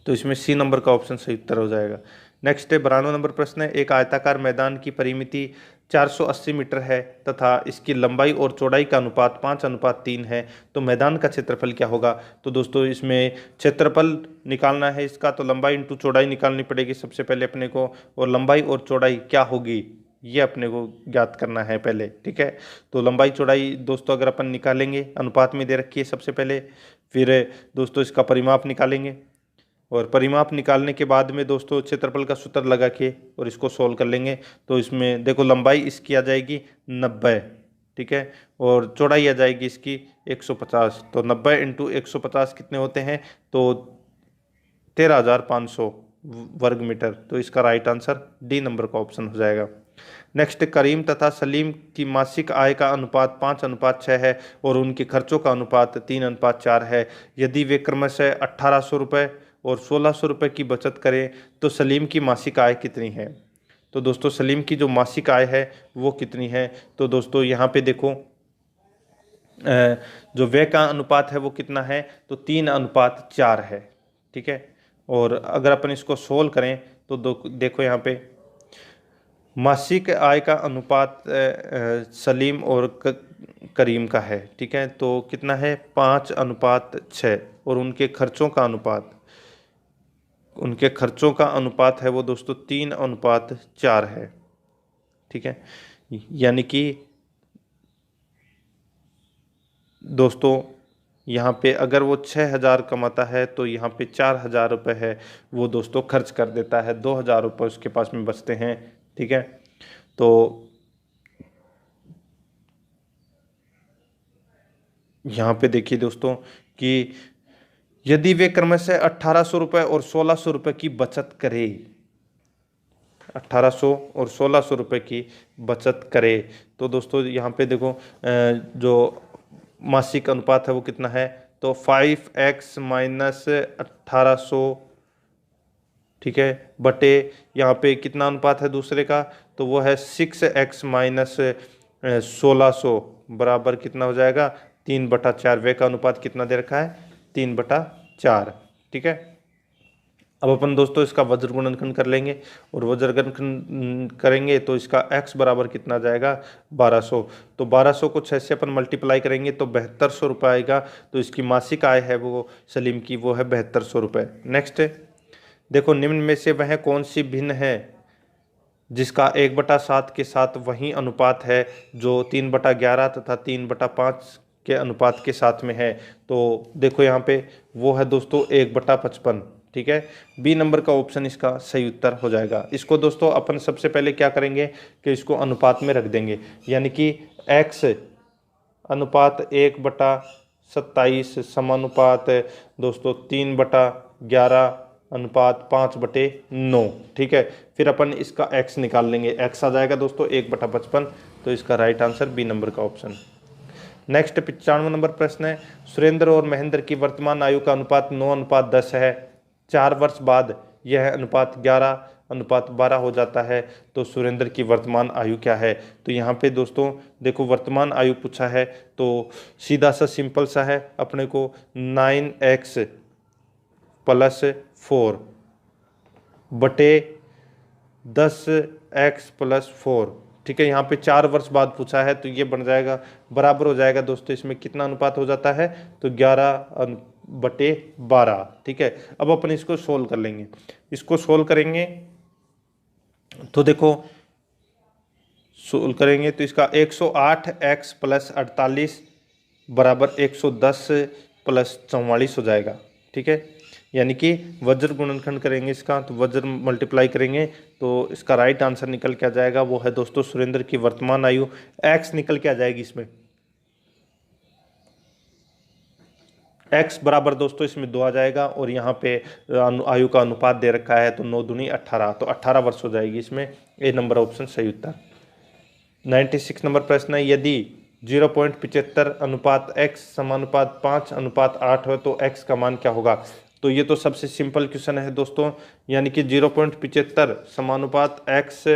तो इसमें सी नंबर का ऑप्शन सही उत्तर हो जाएगा। नेक्स्ट है 92 नंबर प्रश्न है, एक आयताकार मैदान की परिमिति 480 मीटर है तथा इसकी लंबाई और चौड़ाई का अनुपात 5:3 है, तो मैदान का क्षेत्रफल क्या होगा। तो दोस्तों इसमें क्षेत्रफल निकालना है इसका, तो लंबाई इंटू चौड़ाई निकालनी पड़ेगी सबसे पहले अपने को, और लंबाई और चौड़ाई क्या होगी ये अपने को ज्ञात करना है पहले। ठीक है, तो लंबाई चौड़ाई दोस्तों अगर अपन निकालेंगे, अनुपात में दे रखी है सबसे पहले, फिर दोस्तों इसका परिमाप निकालेंगे, और परिमाप निकालने के बाद में दोस्तों क्षेत्रफल का सूत्र लगा के और इसको सोल्व कर लेंगे। तो इसमें देखो लंबाई इसकी आ जाएगी 90, ठीक है, और चौड़ाई आ जाएगी इसकी 150। तो 90 इंटू 150 कितने होते हैं, तो 13,500 वर्ग मीटर। तो इसका राइट आंसर डी नंबर का ऑप्शन हो जाएगा। नेक्स्ट, करीम तथा सलीम की मासिक आय का अनुपात 5:6 है और उनके खर्चों का अनुपात 3:4 है। यदि वे क्रमशः 1,800 रुपये और 1,600 रुपये की बचत करें तो सलीम की मासिक आय कितनी है। तो दोस्तों सलीम की जो मासिक आय है वो कितनी है, तो दोस्तों यहाँ पे देखो जो व्यय का अनुपात है वो कितना है, तो 3:4 है। ठीक है, और अगर अपन इसको सोल्व करें तो देखो यहाँ पे मासिक आय का अनुपात सलीम और करीम का है। ठीक है, तो कितना है 5:6, और उनके खर्चों का अनुपात है वो दोस्तों 3:4 है। ठीक है, यानी कि दोस्तों यहाँ पे अगर वो 6,000 कमाता है तो यहाँ पे 4,000 रुपये है वो दोस्तों खर्च कर देता है, 2,000 रुपये उसके पास में बचते हैं। ठीक है, तो यहाँ पे देखिए दोस्तों कि यदि वे क्रमशः 1,800 रुपये और 1,600 रुपये की बचत करे, 1,800 और 1,600 रुपये की बचत करे, तो दोस्तों यहाँ पे देखो जो मासिक अनुपात है वो कितना है, तो 5x माइनस 1,800, ठीक है, बटे यहाँ पे कितना अनुपात है दूसरे का, तो वो है 6x माइनस 1,600 बराबर कितना हो जाएगा 3/4। वे का अनुपात कितना दे रखा है 3/4। ठीक है, अब अपन दोस्तों इसका वज्र गुणनखंड कर लेंगे, और वज्र गुणनखंड करेंगे तो इसका x बराबर कितना जाएगा 1200। तो 1200 को 6 से अपन मल्टीप्लाई करेंगे तो 7200 रुपये आएगा। तो इसकी मासिक आय है वो सलीम की, वो है 7200 रुपये। नेक्स्ट देखो, निम्न में से वह कौन सी भिन्न है जिसका 1/7 के साथ वही अनुपात है जो 3/11 तथा 3/5 के अनुपात के साथ में है। तो देखो यहाँ पे वो है दोस्तों 1/55। ठीक है, बी नंबर का ऑप्शन इसका सही उत्तर हो जाएगा। इसको दोस्तों अपन सबसे पहले क्या करेंगे कि इसको अनुपात में रख देंगे, यानी कि x अनुपात 1/27 समानुपात दोस्तों 3/11 अनुपात 5/9। ठीक है, फिर अपन इसका x निकाल लेंगे, x आ जाएगा दोस्तों 1/55। तो इसका राइट आंसर बी नंबर का ऑप्शन। नेक्स्ट 95 नंबर प्रश्न है, सुरेंद्र और महेंद्र की वर्तमान आयु का अनुपात 9:10 है। 4 वर्ष बाद यह अनुपात 11:12 हो जाता है। तो सुरेंद्र की वर्तमान आयु क्या है? तो यहाँ पे दोस्तों देखो वर्तमान आयु पूछा है तो सीधा सा सिंपल सा है, अपने को 9x + 4 बटे 10x + 4। ठीक है, यहाँ पे 4 वर्ष बाद पूछा है तो ये बन जाएगा, बराबर हो जाएगा दोस्तों, इसमें कितना अनुपात हो जाता है तो 11/12। ठीक है, अब अपन इसको सोल्व कर लेंगे। इसको सोल्व करेंगे तो देखो, सोल्व करेंगे तो इसका 108x + 48 बराबर 110 + 44 हो जाएगा। ठीक है, यानी कि वज्र गुणनखंड करेंगे इसका तो वज्र मल्टीप्लाई करेंगे तो इसका राइट आंसर निकल के आ जाएगा, वो है दोस्तों सुरेंद्र की वर्तमान आयु। x निकल के आ जाएगी इसमें, x बराबर दोस्तों इसमें 2 आ जाएगा, और यहाँ पे आयु का अनुपात दे रखा है तो 9 दूनी 18, तो 18 वर्ष हो जाएगी इसमें। ए नंबर ऑप्शन सही उत्तर। 96 नंबर प्रश्न है, यदि 0.75 अनुपात x समानुपात 5:8 हो तो x का मान क्या होगा? तो ये तो सबसे सिंपल क्वेश्चन है दोस्तों, यानी कि 0.75 समानुपात x,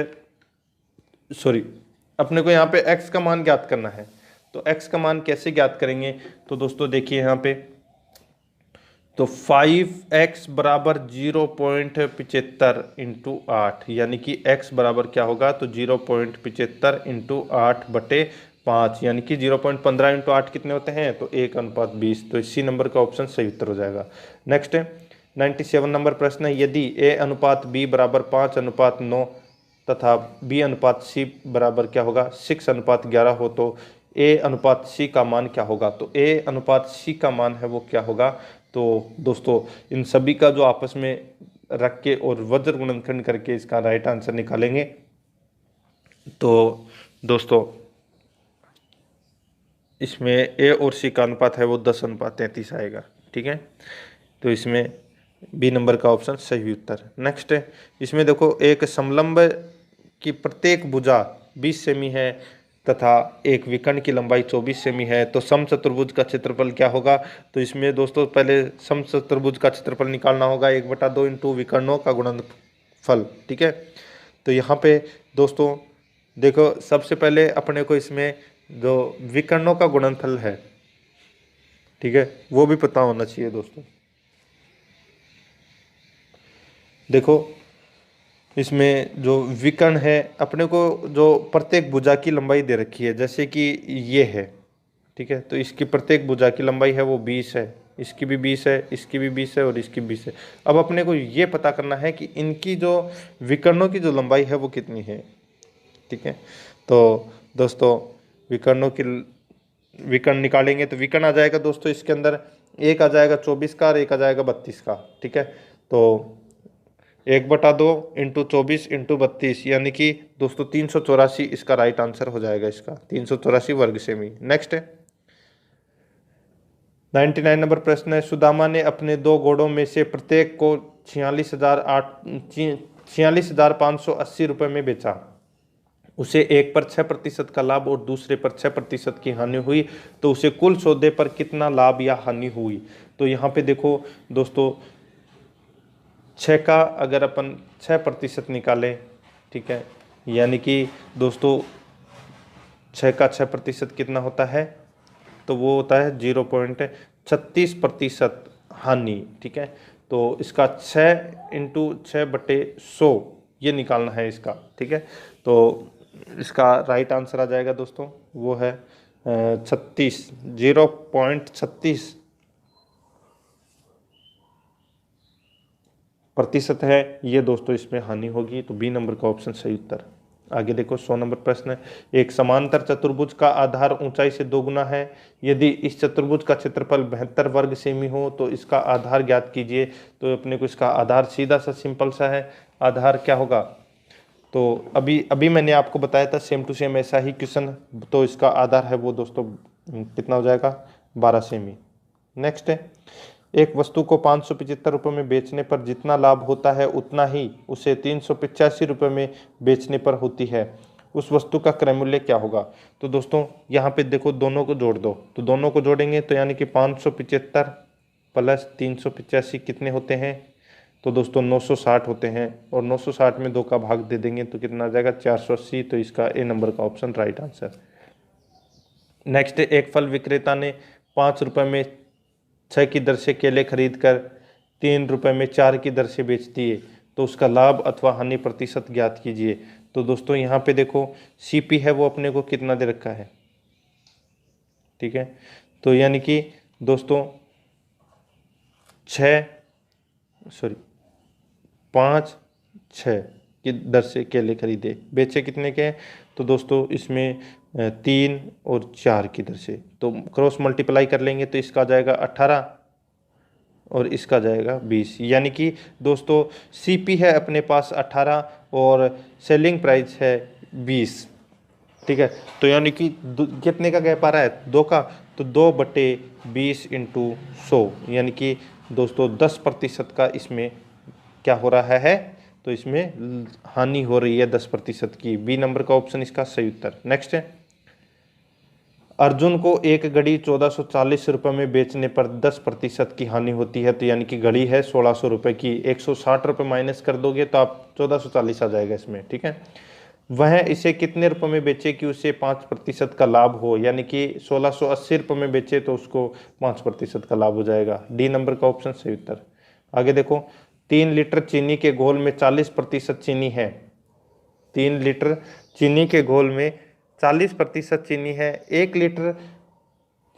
सॉरी अपने को यहाँ पे x का मान ज्ञात करना है। तो x का मान कैसे ज्ञात करेंगे? तो दोस्तों देखिए यहाँ पे, तो 5x बराबर 0.75 × 8, यानी कि x बराबर क्या होगा तो 0.75 × 8/5, यानी कि 0.15 × 8 कितने होते हैं तो 1:20। तो इसी नंबर का ऑप्शन सही उत्तर हो जाएगा। नेक्स्ट 97 नंबर प्रश्न है, यदि a अनुपात b बराबर 5:9 तथा b अनुपात c बराबर क्या होगा 6:11 हो तो a अनुपात c का मान क्या होगा? तो a अनुपात c का मान है वो क्या होगा? तो दोस्तों इन सभी का जो आपस में रख के और वज्र गुणनखंड करके इसका राइट आंसर निकालेंगे तो दोस्तों इसमें ए और सी का अनुपात है वो 10:33 आएगा। ठीक है, तो इसमें बी नंबर का ऑप्शन सही उत्तर। नेक्स्ट है, इसमें देखो एक समलंब की प्रत्येक भुजा 20 सेमी है तथा एक विकर्ण की लंबाई 24 सेमी है, तो समचतुर्भुज का क्षेत्रफल क्या होगा? तो इसमें दोस्तों पहले समचतुर्भुज का क्षेत्रफल निकालना होगा 1/2 × विकर्णों का गुणनफल। ठीक है, तो यहाँ पे दोस्तों देखो सबसे पहले अपने को इसमें जो विकर्णों का गुणनफल है, ठीक है, वो भी पता होना चाहिए दोस्तों। देखो इसमें जो विकर्ण है अपने को जो प्रत्येक भुजा की लंबाई दे रखी है, जैसे कि ये है, ठीक है, तो इसकी प्रत्येक भुजा की लंबाई है वो 20 है, इसकी भी 20 है, इसकी भी 20 है और इसकी 20 है। अब अपने को ये पता करना है कि इनकी जो विकर्णों की जो लंबाई है वो कितनी है। ठीक है, तो दोस्तों विकर्ण निकालेंगे तो विकर्ण आ जाएगा दोस्तों इसके अंदर, एक आ जाएगा 24 का और एक आ जाएगा 32 का। ठीक है, तो 1/2 × 24 × 32, यानी कि दोस्तों 384 इसका राइट आंसर हो जाएगा, इसका 384 वर्ग सेमी। नेक्स्ट है 99 नंबर प्रश्न है, सुदामा ने अपने 2 घोड़ों में से प्रत्येक को 46,580 रुपये में बेचा। उसे एक पर 6% का लाभ और दूसरे पर 6% की हानि हुई, तो उसे कुल सौदे पर कितना लाभ या हानि हुई? तो यहाँ पे देखो दोस्तों 6 का अगर अपन 6% निकालें, ठीक है, यानी कि दोस्तों 6 का 6% कितना होता है तो वो होता है 0.36% हानि। ठीक है, तो इसका 6 × 6/100 ये निकालना है इसका, ठीक है। तो इसका राइट आंसर आ जाएगा दोस्तों, वो है 0.36% है ये दोस्तों, इसमें हानि होगी। तो बी नंबर का ऑप्शन सही उत्तर। आगे देखो 100 नंबर प्रश्न है, एक समांतर चतुर्भुज का आधार ऊंचाई से 2 गुना है, यदि इस चतुर्भुज का क्षेत्रफल 72 वर्ग सेमी हो तो इसका आधार ज्ञात कीजिए। तो अपने को इसका आधार सीधा सा सिंपल सा है, आधार क्या होगा, तो अभी मैंने आपको बताया था सेम टू सेम ऐसा ही क्वेश्चन। तो इसका आधार है वो दोस्तों कितना हो जाएगा, 12 सेमी। नेक्स्ट है, एक वस्तु को 575 रुपये में बेचने पर जितना लाभ होता है उतना ही उसे 385 रुपये में बेचने पर होती है, उस वस्तु का क्रय मूल्य क्या होगा। तो दोस्तों यहाँ पे देखो दोनों को जोड़ दो, तो दोनों को जोड़ेंगे तो यानी कि 575 प्लस 385 कितने होते हैं, तो दोस्तों 960 होते हैं, और 960 में 2 का भाग दे देंगे तो कितना आ जाएगा 480। तो इसका ए नंबर का ऑप्शन राइट आंसर। नेक्स्ट, एक फल विक्रेता ने 5 रुपये में 6 की दर से केले खरीद कर 3 रुपये में 4 की दर से बेच दिए, तो उसका लाभ अथवा हानि प्रतिशत ज्ञात कीजिए। तो दोस्तों यहाँ पे देखो सीपी है वो अपने को कितना दे रखा है, ठीक है। तो यानी कि दोस्तों 5-6 की दर से केले खरीदे, बेचे कितने के, तो दोस्तों इसमें 3 और 4 की दर से, तो क्रॉस मल्टीप्लाई कर लेंगे तो इसका जाएगा 18 और इसका जाएगा 20। यानी कि दोस्तों सीपी है अपने पास 18 और सेलिंग प्राइस है 20, ठीक है। तो यानी कि कितने का गैप आ रहा है, 2 का, तो 2/20 × 100 यानी कि दोस्तों 10% का इसमें क्या हो रहा है, तो इसमें हानि हो रही है 10% की। बी नंबर का ऑप्शन इसका सही उत्तर। नेक्स्ट है, अर्जुन को एक घड़ी 1440 रुपये में बेचने पर 10% की हानि होती है। तो यानी कि घड़ी है 1600 रुपये की, 160 रुपये माइनस कर दोगे तो आप 1440 आ जाएगा इसमें, ठीक है। वह इसे कितने रुपए में बेचे कि उसे 5% का लाभ हो, यानी कि 1680 रुपये में बेचे तो उसको 5% का लाभ हो जाएगा। डी नंबर का ऑप्शन सही उत्तर। आगे देखो, 3 लीटर चीनी के घोल में 40% चीनी है, 3 लीटर चीनी के घोल में 40% चीनी है, 1 लीटर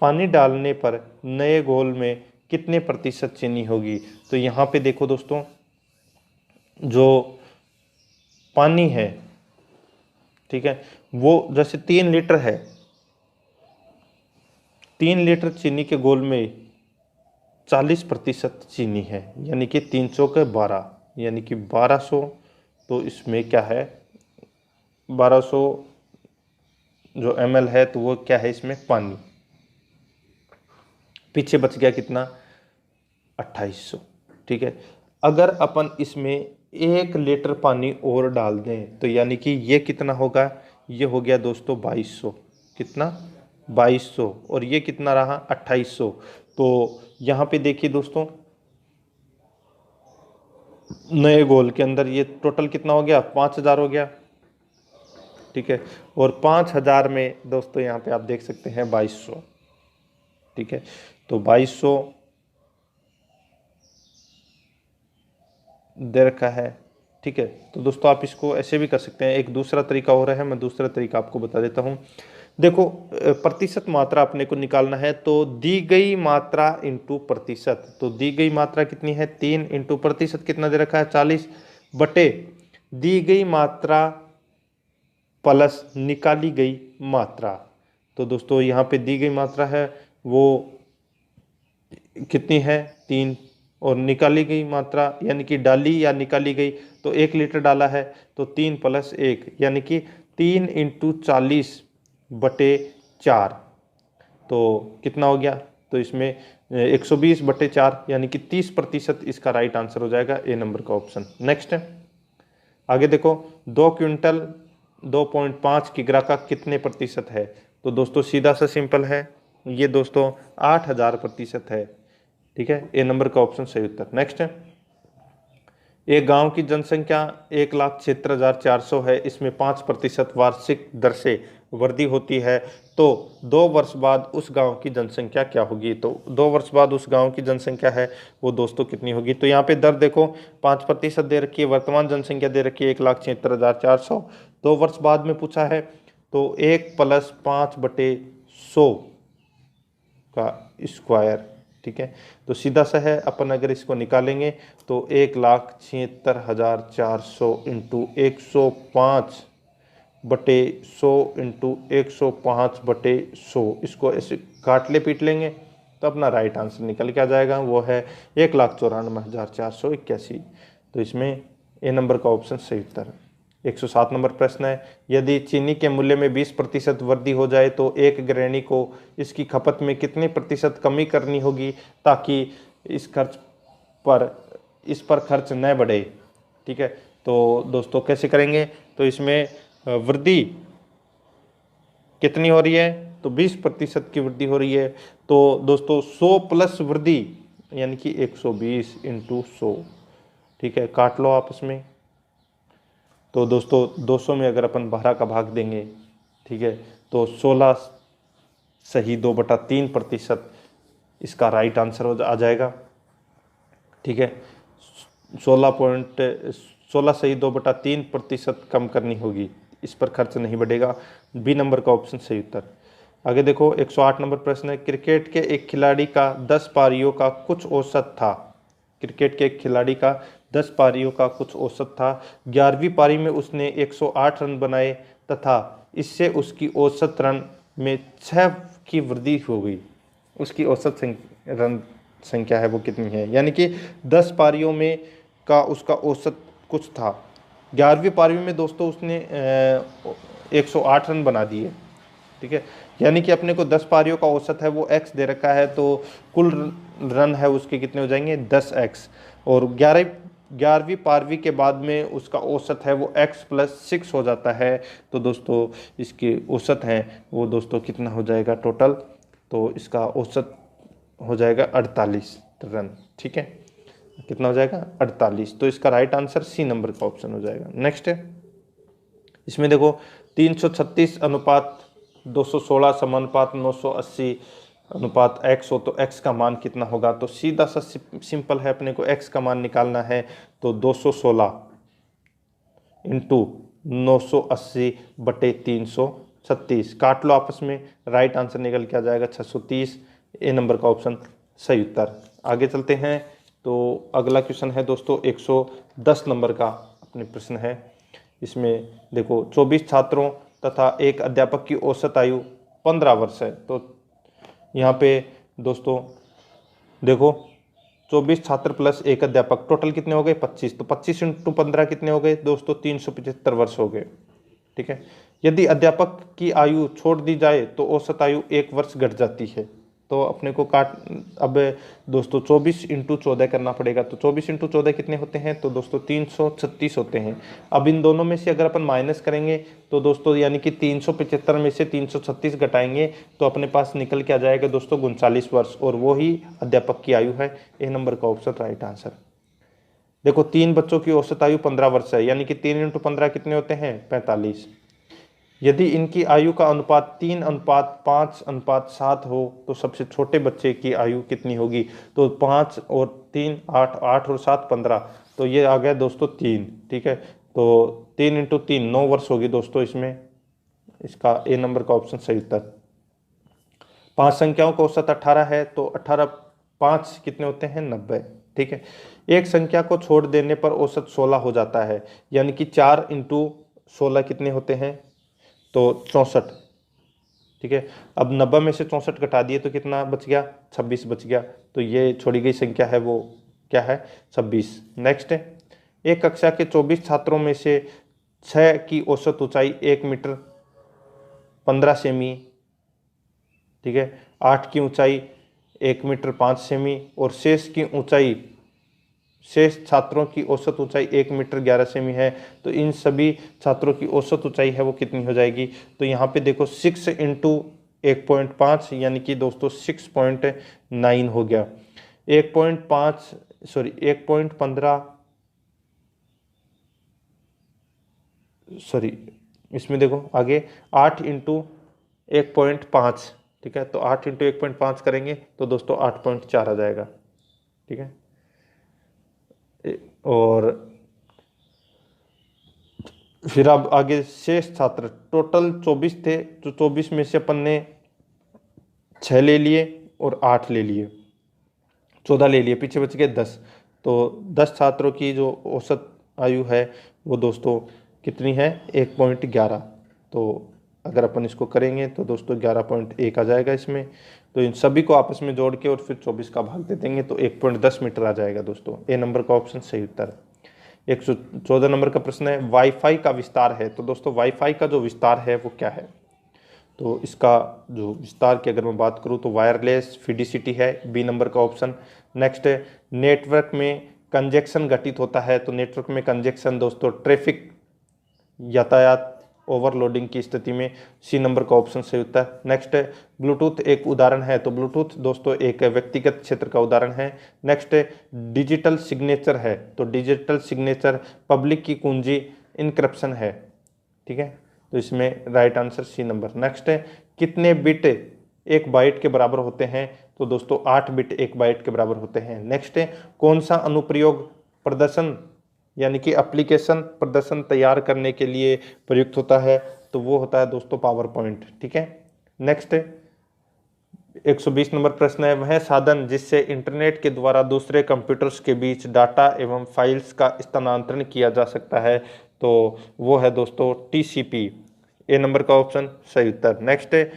पानी डालने पर नए घोल में कितने प्रतिशत चीनी होगी। तो यहाँ पे देखो दोस्तों, जो पानी है, ठीक है, वो जैसे 3 लीटर है, 3 लीटर चीनी के घोल में 40% चीनी है, यानी कि 3 चौके 12, यानी कि 1200। तो इसमें क्या है, 1200 जो ml है, तो वो क्या है इसमें पानी, पीछे बच गया कितना 2800, ठीक है। अगर अपन इसमें 1 लीटर पानी और डाल दें तो यानी कि ये कितना होगा, ये हो गया दोस्तों 2200, कितना 2200, और ये कितना रहा 2800। तो यहाँ पे देखिए दोस्तों, नए गोल के अंदर ये टोटल कितना हो गया, 5000 हो गया, ठीक है। और 5000 में दोस्तों यहाँ पे आप देख सकते हैं 2200, ठीक है। तो 2200 दे रखा है, ठीक है। तो दोस्तों आप इसको ऐसे भी कर सकते हैं, एक दूसरा तरीका हो रहा है, मैं दूसरा तरीका आपको बता देता हूँ। देखो प्रतिशत मात्रा अपने को निकालना है, तो दी गई मात्रा इंटू प्रतिशत, तो दी गई मात्रा कितनी है 3 इंटू प्रतिशत कितना दे रखा है 40 बटे दी गई मात्रा प्लस निकाली गई मात्रा। तो दोस्तों यहाँ पे दी गई मात्रा है वो कितनी है 3, और निकाली गई मात्रा यानी कि डाली या निकाली गई तो 1 लीटर डाला है, तो 3 + 1 यानी कि 3 × 40 बटे 4, तो कितना हो गया, तो इसमें 120 बटे 4 यानी कि 30% इसका राइट आंसर हो जाएगा, ए नंबर का ऑप्शन। नेक्स्ट है, आगे देखो 2 क्विंटल 2.5 किग्रा का कितने प्रतिशत है। तो दोस्तों सीधा सा सिंपल है, ये दोस्तों 8000% है, ठीक है। ए नंबर का ऑप्शन सही उत्तर। नेक्स्ट है, एक गांव की जनसंख्या 1,76,400 है, इसमें 5% वार्षिक दर से वृद्धि होती है, तो 2 वर्ष बाद उस गांव की जनसंख्या क्या होगी। तो 2 वर्ष बाद उस गांव की जनसंख्या है वो दोस्तों कितनी होगी। तो यहाँ पे दर देखो 5% दे रखी है, वर्तमान जनसंख्या दे रखी है 1,76,400। 2 वर्ष बाद में पूछा है तो 1 + 5/100 का स्क्वायर, ठीक है। तो सीधा सा है, अपन अगर इसको निकालेंगे तो 1,76,400 इंटू 105/100 इंटू 105/100, इसको ऐसे काट ले पीट लेंगे तो अपना राइट आंसर निकल के आ जाएगा, वो है 1,94,481। तो इसमें ए नंबर का ऑप्शन सही उत्तर है। 107 नंबर प्रश्न है, यदि चीनी के मूल्य में 20% वृद्धि हो जाए तो एक गृहिणी को इसकी खपत में कितने प्रतिशत कमी करनी होगी ताकि इस पर खर्च न बढ़े, ठीक है। तो दोस्तों कैसे करेंगे, तो इसमें वृद्धि कितनी हो रही है, तो 20% की वृद्धि हो रही है। तो दोस्तों 100 प्लस वृद्धि यानी कि 120 इंटू 100, ठीक है, काट लो आपस में। तो दोस्तों 200 में अगर अपन 12 का भाग देंगे, ठीक है, तो 16 सही 2/3% इसका राइट आंसर आ जाएगा, ठीक है। 16 सही 2/3% कम करनी होगी, इस पर खर्च नहीं बढ़ेगा। बी नंबर का ऑप्शन सही उत्तर। आगे देखो 108 नंबर प्रश्न है, क्रिकेट के एक खिलाड़ी का 10 पारियों का कुछ औसत था। क्रिकेट के एक खिलाड़ी का 10 पारियों का कुछ औसत था। 11वीं पारी में उसने 108 रन बनाए तथा इससे उसकी औसत रन में 6 की वृद्धि हो गई। उसकी औसत रन संख्या है वो कितनी है, यानी कि 10 पारियों में का उसका औसत कुछ था। 11वीं पारी में दोस्तों उसने 108 रन बना दिए, ठीक है, यानी कि अपने को 10 पारियों का औसत है वो x दे रखा है, तो कुल रन है उसके कितने हो जाएंगे 10x, और 11वीं पारवी के बाद में उसका औसत है वो x + 6 हो जाता है। तो दोस्तों इसके औसत हैं वो दोस्तों कितना हो जाएगा टोटल, तो इसका औसत हो जाएगा 48 रन, ठीक है, कितना हो जाएगा 48। तो इसका राइट आंसर सी नंबर का ऑप्शन हो जाएगा। नेक्स्ट है, इसमें देखो 336 अनुपात 216 समानुपात 980 अनुपात x हो तो x का मान कितना होगा। तो सीधा सा सिंपल है, अपने को x का मान निकालना है, तो 216 इंटू 980/336, काट लो आपस में, राइट आंसर निकल के आ जाएगा 630। ए नंबर का ऑप्शन सही उत्तर। आगे चलते हैं, तो अगला क्वेश्चन है दोस्तों 110 नंबर का अपने प्रश्न है। इसमें देखो 24 छात्रों तथा एक अध्यापक की औसत आयु 15 वर्ष है। तो यहाँ पे दोस्तों देखो 24 छात्र प्लस एक अध्यापक, टोटल कितने हो गए 25। तो 25 इंटू 15 कितने हो गए दोस्तों 375 वर्ष हो गए, ठीक है। यदि अध्यापक की आयु छोड़ दी जाए तो औसत आयु 1 वर्ष घट जाती है। तो अपने को अब दोस्तों 24 इंटू 14 करना पड़ेगा। तो 24 इंटू 14 कितने होते हैं, तो दोस्तों 336 होते हैं। अब इन दोनों में से अगर अपन माइनस करेंगे तो दोस्तों यानी कि 375 में से 336 घटाएंगे तो अपने पास निकल के आ जाएगा दोस्तों 39 वर्ष, और वो ही अध्यापक की आयु है। ए नंबर का ऑप्शन राइट आंसर। देखो 3 बच्चों की औसत आयु 15 वर्ष है, यानी कि 3 इंटू 15 कितने होते हैं 45। यदि इनकी आयु का अनुपात 3:5:7 हो तो सबसे छोटे बच्चे की आयु कितनी होगी। तो 5 और 3 8, 8 और 7 15, तो ये आ गया दोस्तों 3, ठीक है। तो 3 इंटू 3 9 वर्ष होगी दोस्तों इसमें, इसका ए नंबर का ऑप्शन सही उत्तर। 5 संख्याओं का औसत 18 है, तो 18 5 कितने होते हैं 90, ठीक है। एक संख्या को छोड़ देने पर औसत 16 हो जाता है, यानी कि 4 इंटू 16 कितने होते हैं, तो 64, ठीक है। अब 90 में से 64 घटा दिए तो कितना बच गया 26 बच गया। तो ये छोड़ी गई संख्या है वो क्या है 26। नेक्स्ट है, एक कक्षा के 24 छात्रों में से 6 की औसत ऊंचाई 1 मीटर 15 सेमी, ठीक है। 8 की ऊंचाई 1 मीटर 5 सेमी, और शेष छात्रों की औसत ऊंचाई 1 मीटर 11 सेमी है। तो इन सभी छात्रों की औसत ऊंचाई है वो कितनी हो जाएगी। तो यहाँ पे देखो 6 इंटू 1.5 यानी कि दोस्तों 6.9 हो गया। 1.15 इसमें देखो आगे 8 इंटू 1.5, ठीक है। तो 8 इंटू 1.5 करेंगे तो दोस्तों 8.4 आ जाएगा, ठीक है। और फिर अब आगे शेष छात्र, टोटल 24 थे, तो 24 में से अपन ने 6 ले लिए और 8 ले लिए, 14 ले लिए, पीछे बच गए 10। तो 10 छात्रों की जो औसत आयु है वो दोस्तों कितनी है, 1.11। तो अगर अपन इसको करेंगे तो दोस्तों 11.1 आ जाएगा इसमें। तो इन सभी को आपस में जोड़ के और फिर 24 का भाग दे देंगे तो 1.10 मीटर आ जाएगा दोस्तों। ए नंबर का ऑप्शन सही उत्तर। 114 नंबर का प्रश्न है, वाईफाई का विस्तार है। तो दोस्तों वाईफाई का जो विस्तार है वो क्या है, तो इसका जो विस्तार की अगर मैं बात करूं तो वायरलेस फिडिसिटी है, बी नंबर का ऑप्शन। नेक्स्ट है, नेटवर्क में कंजेक्शन घटित होता है। तो नेटवर्क में कंजेक्शन दोस्तों ट्रैफिक, यातायात ओवरलोडिंग की स्थिति में, सी नंबर का ऑप्शन सही होता है। नेक्स्ट है, ब्लूटूथ एक उदाहरण है। तो ब्लूटूथ दोस्तों एक व्यक्तिगत क्षेत्र का उदाहरण है। नेक्स्ट है, डिजिटल सिग्नेचर है। तो डिजिटल सिग्नेचर पब्लिक की कुंजी इनक्रिप्शन है, ठीक है। तो इसमें right answer C number. Next है, कितने बिट 1 बाइट के बराबर होते हैं। तो दोस्तों 8 बिट 1 बाइट के बराबर होते हैं। नेक्स्ट है, कौन सा अनुप्रयोग प्रदर्शन यानी कि एप्लीकेशन प्रदर्शन तैयार करने के लिए प्रयुक्त होता है। तो वो होता है दोस्तों पावर पॉइंट, ठीक है। नेक्स्ट है, 120 नंबर प्रश्न है, वह साधन जिससे इंटरनेट के द्वारा दूसरे कंप्यूटर्स के बीच डाटा एवं फाइल्स का स्थानांतरण किया जा सकता है। तो वो है दोस्तों टीसीपी, ए नंबर का ऑप्शन सही उत्तर। नेक्स्ट है,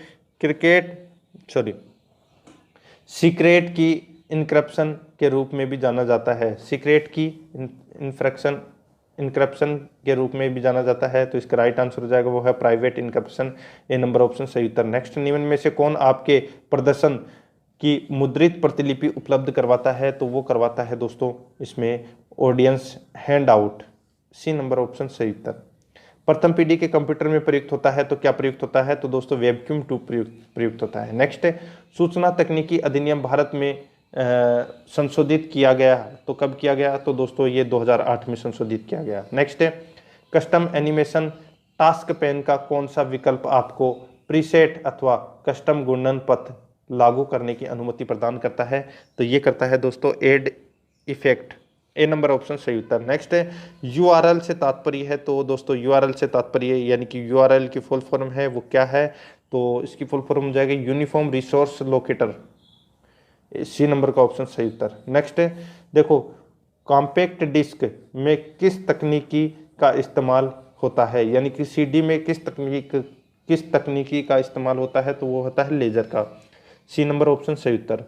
सीक्रेट की इनक्रप्शन के रूप में भी जाना जाता है। सीक्रेट की इनक्रप्शन के रूप में भी जाना जाता है। तो इसका राइट आंसर हो जाएगा वो है प्राइवेट इनक्रप्शन, ए नंबर ऑप्शन सही उत्तर। नेक्स्ट, निम्न में से कौन आपके प्रदर्शन की मुद्रित प्रतिलिपि उपलब्ध करवाता है। तो वो करवाता है दोस्तों इसमें audience hand out, C number option सही उत्तर। प्रथम पीढ़ी के कंप्यूटर में प्रयुक्त होता है। तो क्या प्रयुक्त होता है, तो दोस्तों वेबक्यूम 2 प्रयुक्त होता है। नेक्स्ट है, सूचना तकनीकी अधिनियम भारत में संशोधित किया गया। तो कब किया गया, तो दोस्तों ये 2008 में संशोधित किया गया। नेक्स्ट है, कस्टम एनिमेशन टास्क पेन का कौन सा विकल्प आपको प्रीसेट अथवा कस्टम गुणन पथ लागू करने की अनुमति प्रदान करता है। तो ये करता है दोस्तों एड इफेक्ट, ए नंबर ऑप्शन सही उत्तर। नेक्स्ट है, यूआरएल से तात्पर्य है। तो दोस्तों यूआरएल से तात्पर्य यानी कि यूआरएल की फुल फॉर्म है वो क्या है, तो इसकी फुल फॉर्म हो जाएगी uniform resource locator, C number का ऑप्शन सही उत्तर। नेक्स्ट है, देखो कॉम्पैक्ट डिस्क में किस तकनीकी का इस्तेमाल होता है, यानी कि सीडी में किस तकनीकी का इस्तेमाल होता है। तो वो होता है लेजर का, सी नंबर ऑप्शन सही उत्तर।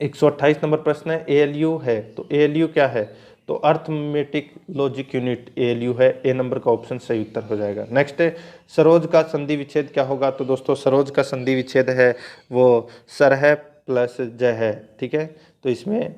128 नंबर प्रश्न है, एएलयू है। तो एएलयू क्या है, तो अर्थमेटिक लॉजिक यूनिट एएलयू है, ए नंबर का ऑप्शन सही उत्तर हो जाएगा। नेक्स्ट है, सरोज का संधि विच्छेद क्या होगा। तो दोस्तों सरोज का संधि विच्छेद है वो सर है प्लस जय है, ठीक है। तो इसमें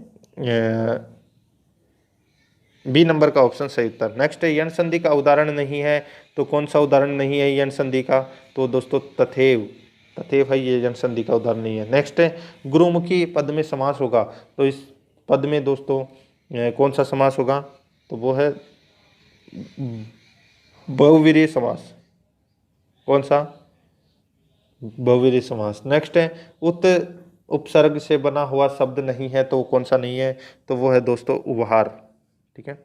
बी नंबर का ऑप्शन सही उत्तर। नेक्स्ट है, यण संधि का उदाहरण नहीं है। तो कौन सा उदाहरण नहीं है यण संधि का, तो दोस्तों तथैव है, ये यण संधि का उदाहरण नहीं है। नेक्स्ट है, गुरुमुखी पद में समास होगा। तो इस पद में दोस्तों कौन सा समास होगा, तो वो है बहुवीर्य समास। कौन सा, बहुवीर्य समास। नेक्स्ट है, उपसर्ग से बना हुआ शब्द नहीं है। तो कौन सा नहीं है, तो वो है दोस्तों उपहार, ठीक है।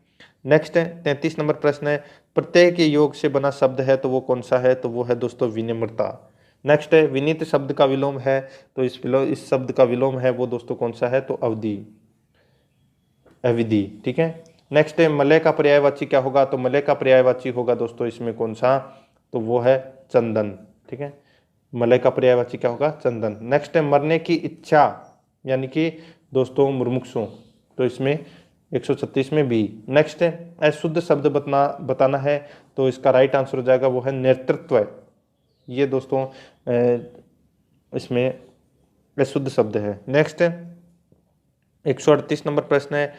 नेक्स्ट है, 33 नंबर प्रश्न है, प्रत्यय के योग से बना शब्द है। तो वो कौन सा है, तो वो है दोस्तों विनम्रता। नेक्स्ट है, विनीत शब्द का विलोम है। तो इस शब्द का विलोम है वो दोस्तों कौन सा है, तो अविधि, ठीक है। नेक्स्ट है, मलय का पर्यायवाची क्या होगा। तो मलय का पर्यायवाची होगा दोस्तों इसमें कौन सा, तो वो है चंदन, ठीक है। मलय का पर्यायवाची क्या होगा, चंदन। नेक्स्ट है, मरने की इच्छा यानी कि दोस्तों मुमुक्षु। तो इसमें 136 में बी। नेक्स्ट है, अशुद्ध शब्द बताना है। तो इसका राइट आंसर हो जाएगा वो है नेतृत्व। ये दोस्तों इसमें अशुद्ध शब्द है। नेक्स्ट है, 138 नंबर प्रश्न है,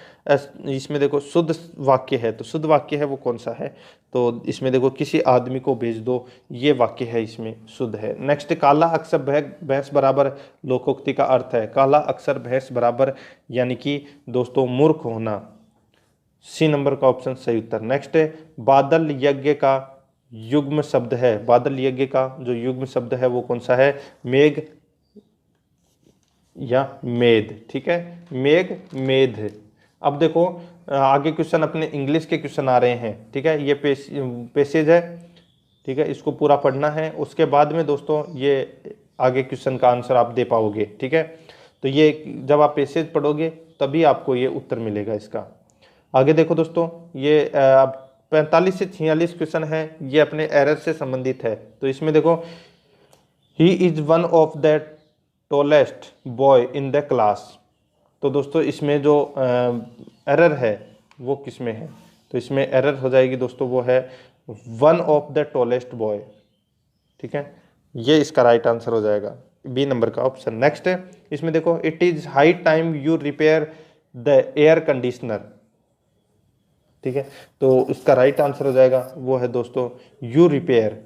इसमें देखो शुद्ध वाक्य है। तो शुद्ध वाक्य है वो कौन सा है, तो इसमें देखो किसी आदमी को भेज दो, ये वाक्य है इसमें शुद्ध है। नेक्स्ट, काला अक्षर भैंस बराबर लोकोक्ति का अर्थ है। काला अक्षर भैंस बराबर यानी कि दोस्तों मूर्ख होना, सी नंबर का ऑप्शन सही उत्तर। नेक्स्ट है, बादल यज्ञ का युग्म शब्द है, बादल यज्ञ का जो युग्म शब्द है वो कौन सा है, मेघ या मेध, ठीक है, मेघ मेध। अब देखो आगे क्वेश्चन अपने इंग्लिश के क्वेश्चन आ रहे हैं, ठीक है, ये पैसेज है, ठीक है, इसको पूरा पढ़ना है, उसके बाद में दोस्तों ये आगे क्वेश्चन का आंसर आप दे पाओगे, ठीक है। तो ये जब आप पैसेज पढ़ोगे तभी आपको ये उत्तर मिलेगा इसका। आगे देखो दोस्तों, ये 45 से 46 क्वेश्चन है, ये अपने एरर से संबंधित है। तो इसमें देखो, he is one of the tallest boy in the class. तो दोस्तों इसमें जो एरर है वो किस में है, तो इसमें एरर हो जाएगी दोस्तों, वो है one of the tallest boy, ठीक है, ये इसका राइट आंसर हो जाएगा, बी नंबर का ऑप्शन। नेक्स्ट है इसमें देखो, it is high time you repair the air conditioner, ठीक है, तो इसका राइट आंसर हो जाएगा वो है दोस्तों यू रिपेयर,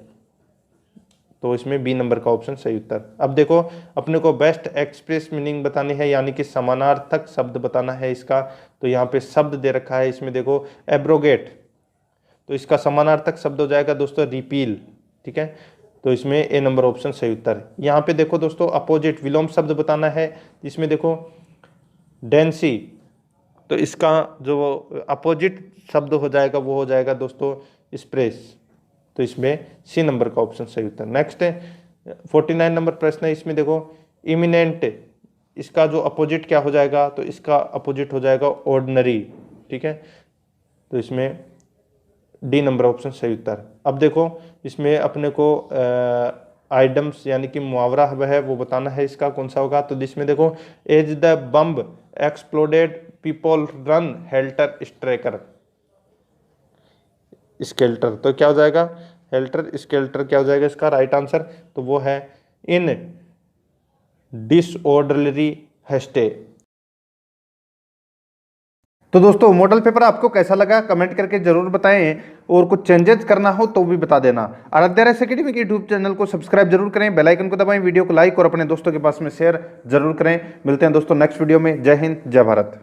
तो इसमें बी नंबर का ऑप्शन सही उत्तर। अब देखो अपने को बेस्ट एक्सप्रेस मीनिंग बतानी है, यानी कि समानार्थक शब्द बताना है इसका। तो यहाँ पे शब्द दे रखा है, इसमें देखो एब्रोगेट, तो इसका समानार्थक शब्द हो जाएगा दोस्तों रिपील, ठीक है, तो इसमें ए नंबर ऑप्शन सही उत्तर। यहाँ पे देखो दोस्तों अपोजिट विलोम शब्द बताना है, इसमें देखो डेंसी, तो इसका जो अपोजिट शब्द हो जाएगा वो हो जाएगा दोस्तों स्प्रेस, तो इसमें सी नंबर का ऑप्शन सही उत्तर। नेक्स्ट है 49 नंबर प्रश्न है, इसमें देखो इमिनेंट, इसका जो अपोजिट क्या हो जाएगा, तो इसका अपोजिट हो जाएगा ऑर्डिनरी, ठीक है, तो इसमें डी नंबर ऑप्शन सही उत्तर। अब देखो इसमें अपने को आइडम्स यानी कि मुहावरा है वो बताना है, इसका कौन सा होगा, तो इसमें देखो एज द बम्ब exploded people run helter Straker skeletal, तो क्या हो जाएगा हेल्टर स्केल्टर, क्या हो जाएगा इसका राइट आंसर, तो वो है इन डिसऑर्डरली हेस्टे। तो दोस्तों मॉडल पेपर आपको कैसा लगा कमेंट करके जरूर बताएं, और कुछ चेंजेस करना हो तो भी बता देना। आराध्या रेस एकेडमी के यूट्यूब चैनल को सब्सक्राइब जरूर करें, बेल आइकन को दबाएं, वीडियो को लाइक और अपने दोस्तों के पास में शेयर जरूर करें। मिलते हैं दोस्तों नेक्स्ट वीडियो में। जय हिंद, जय भारत।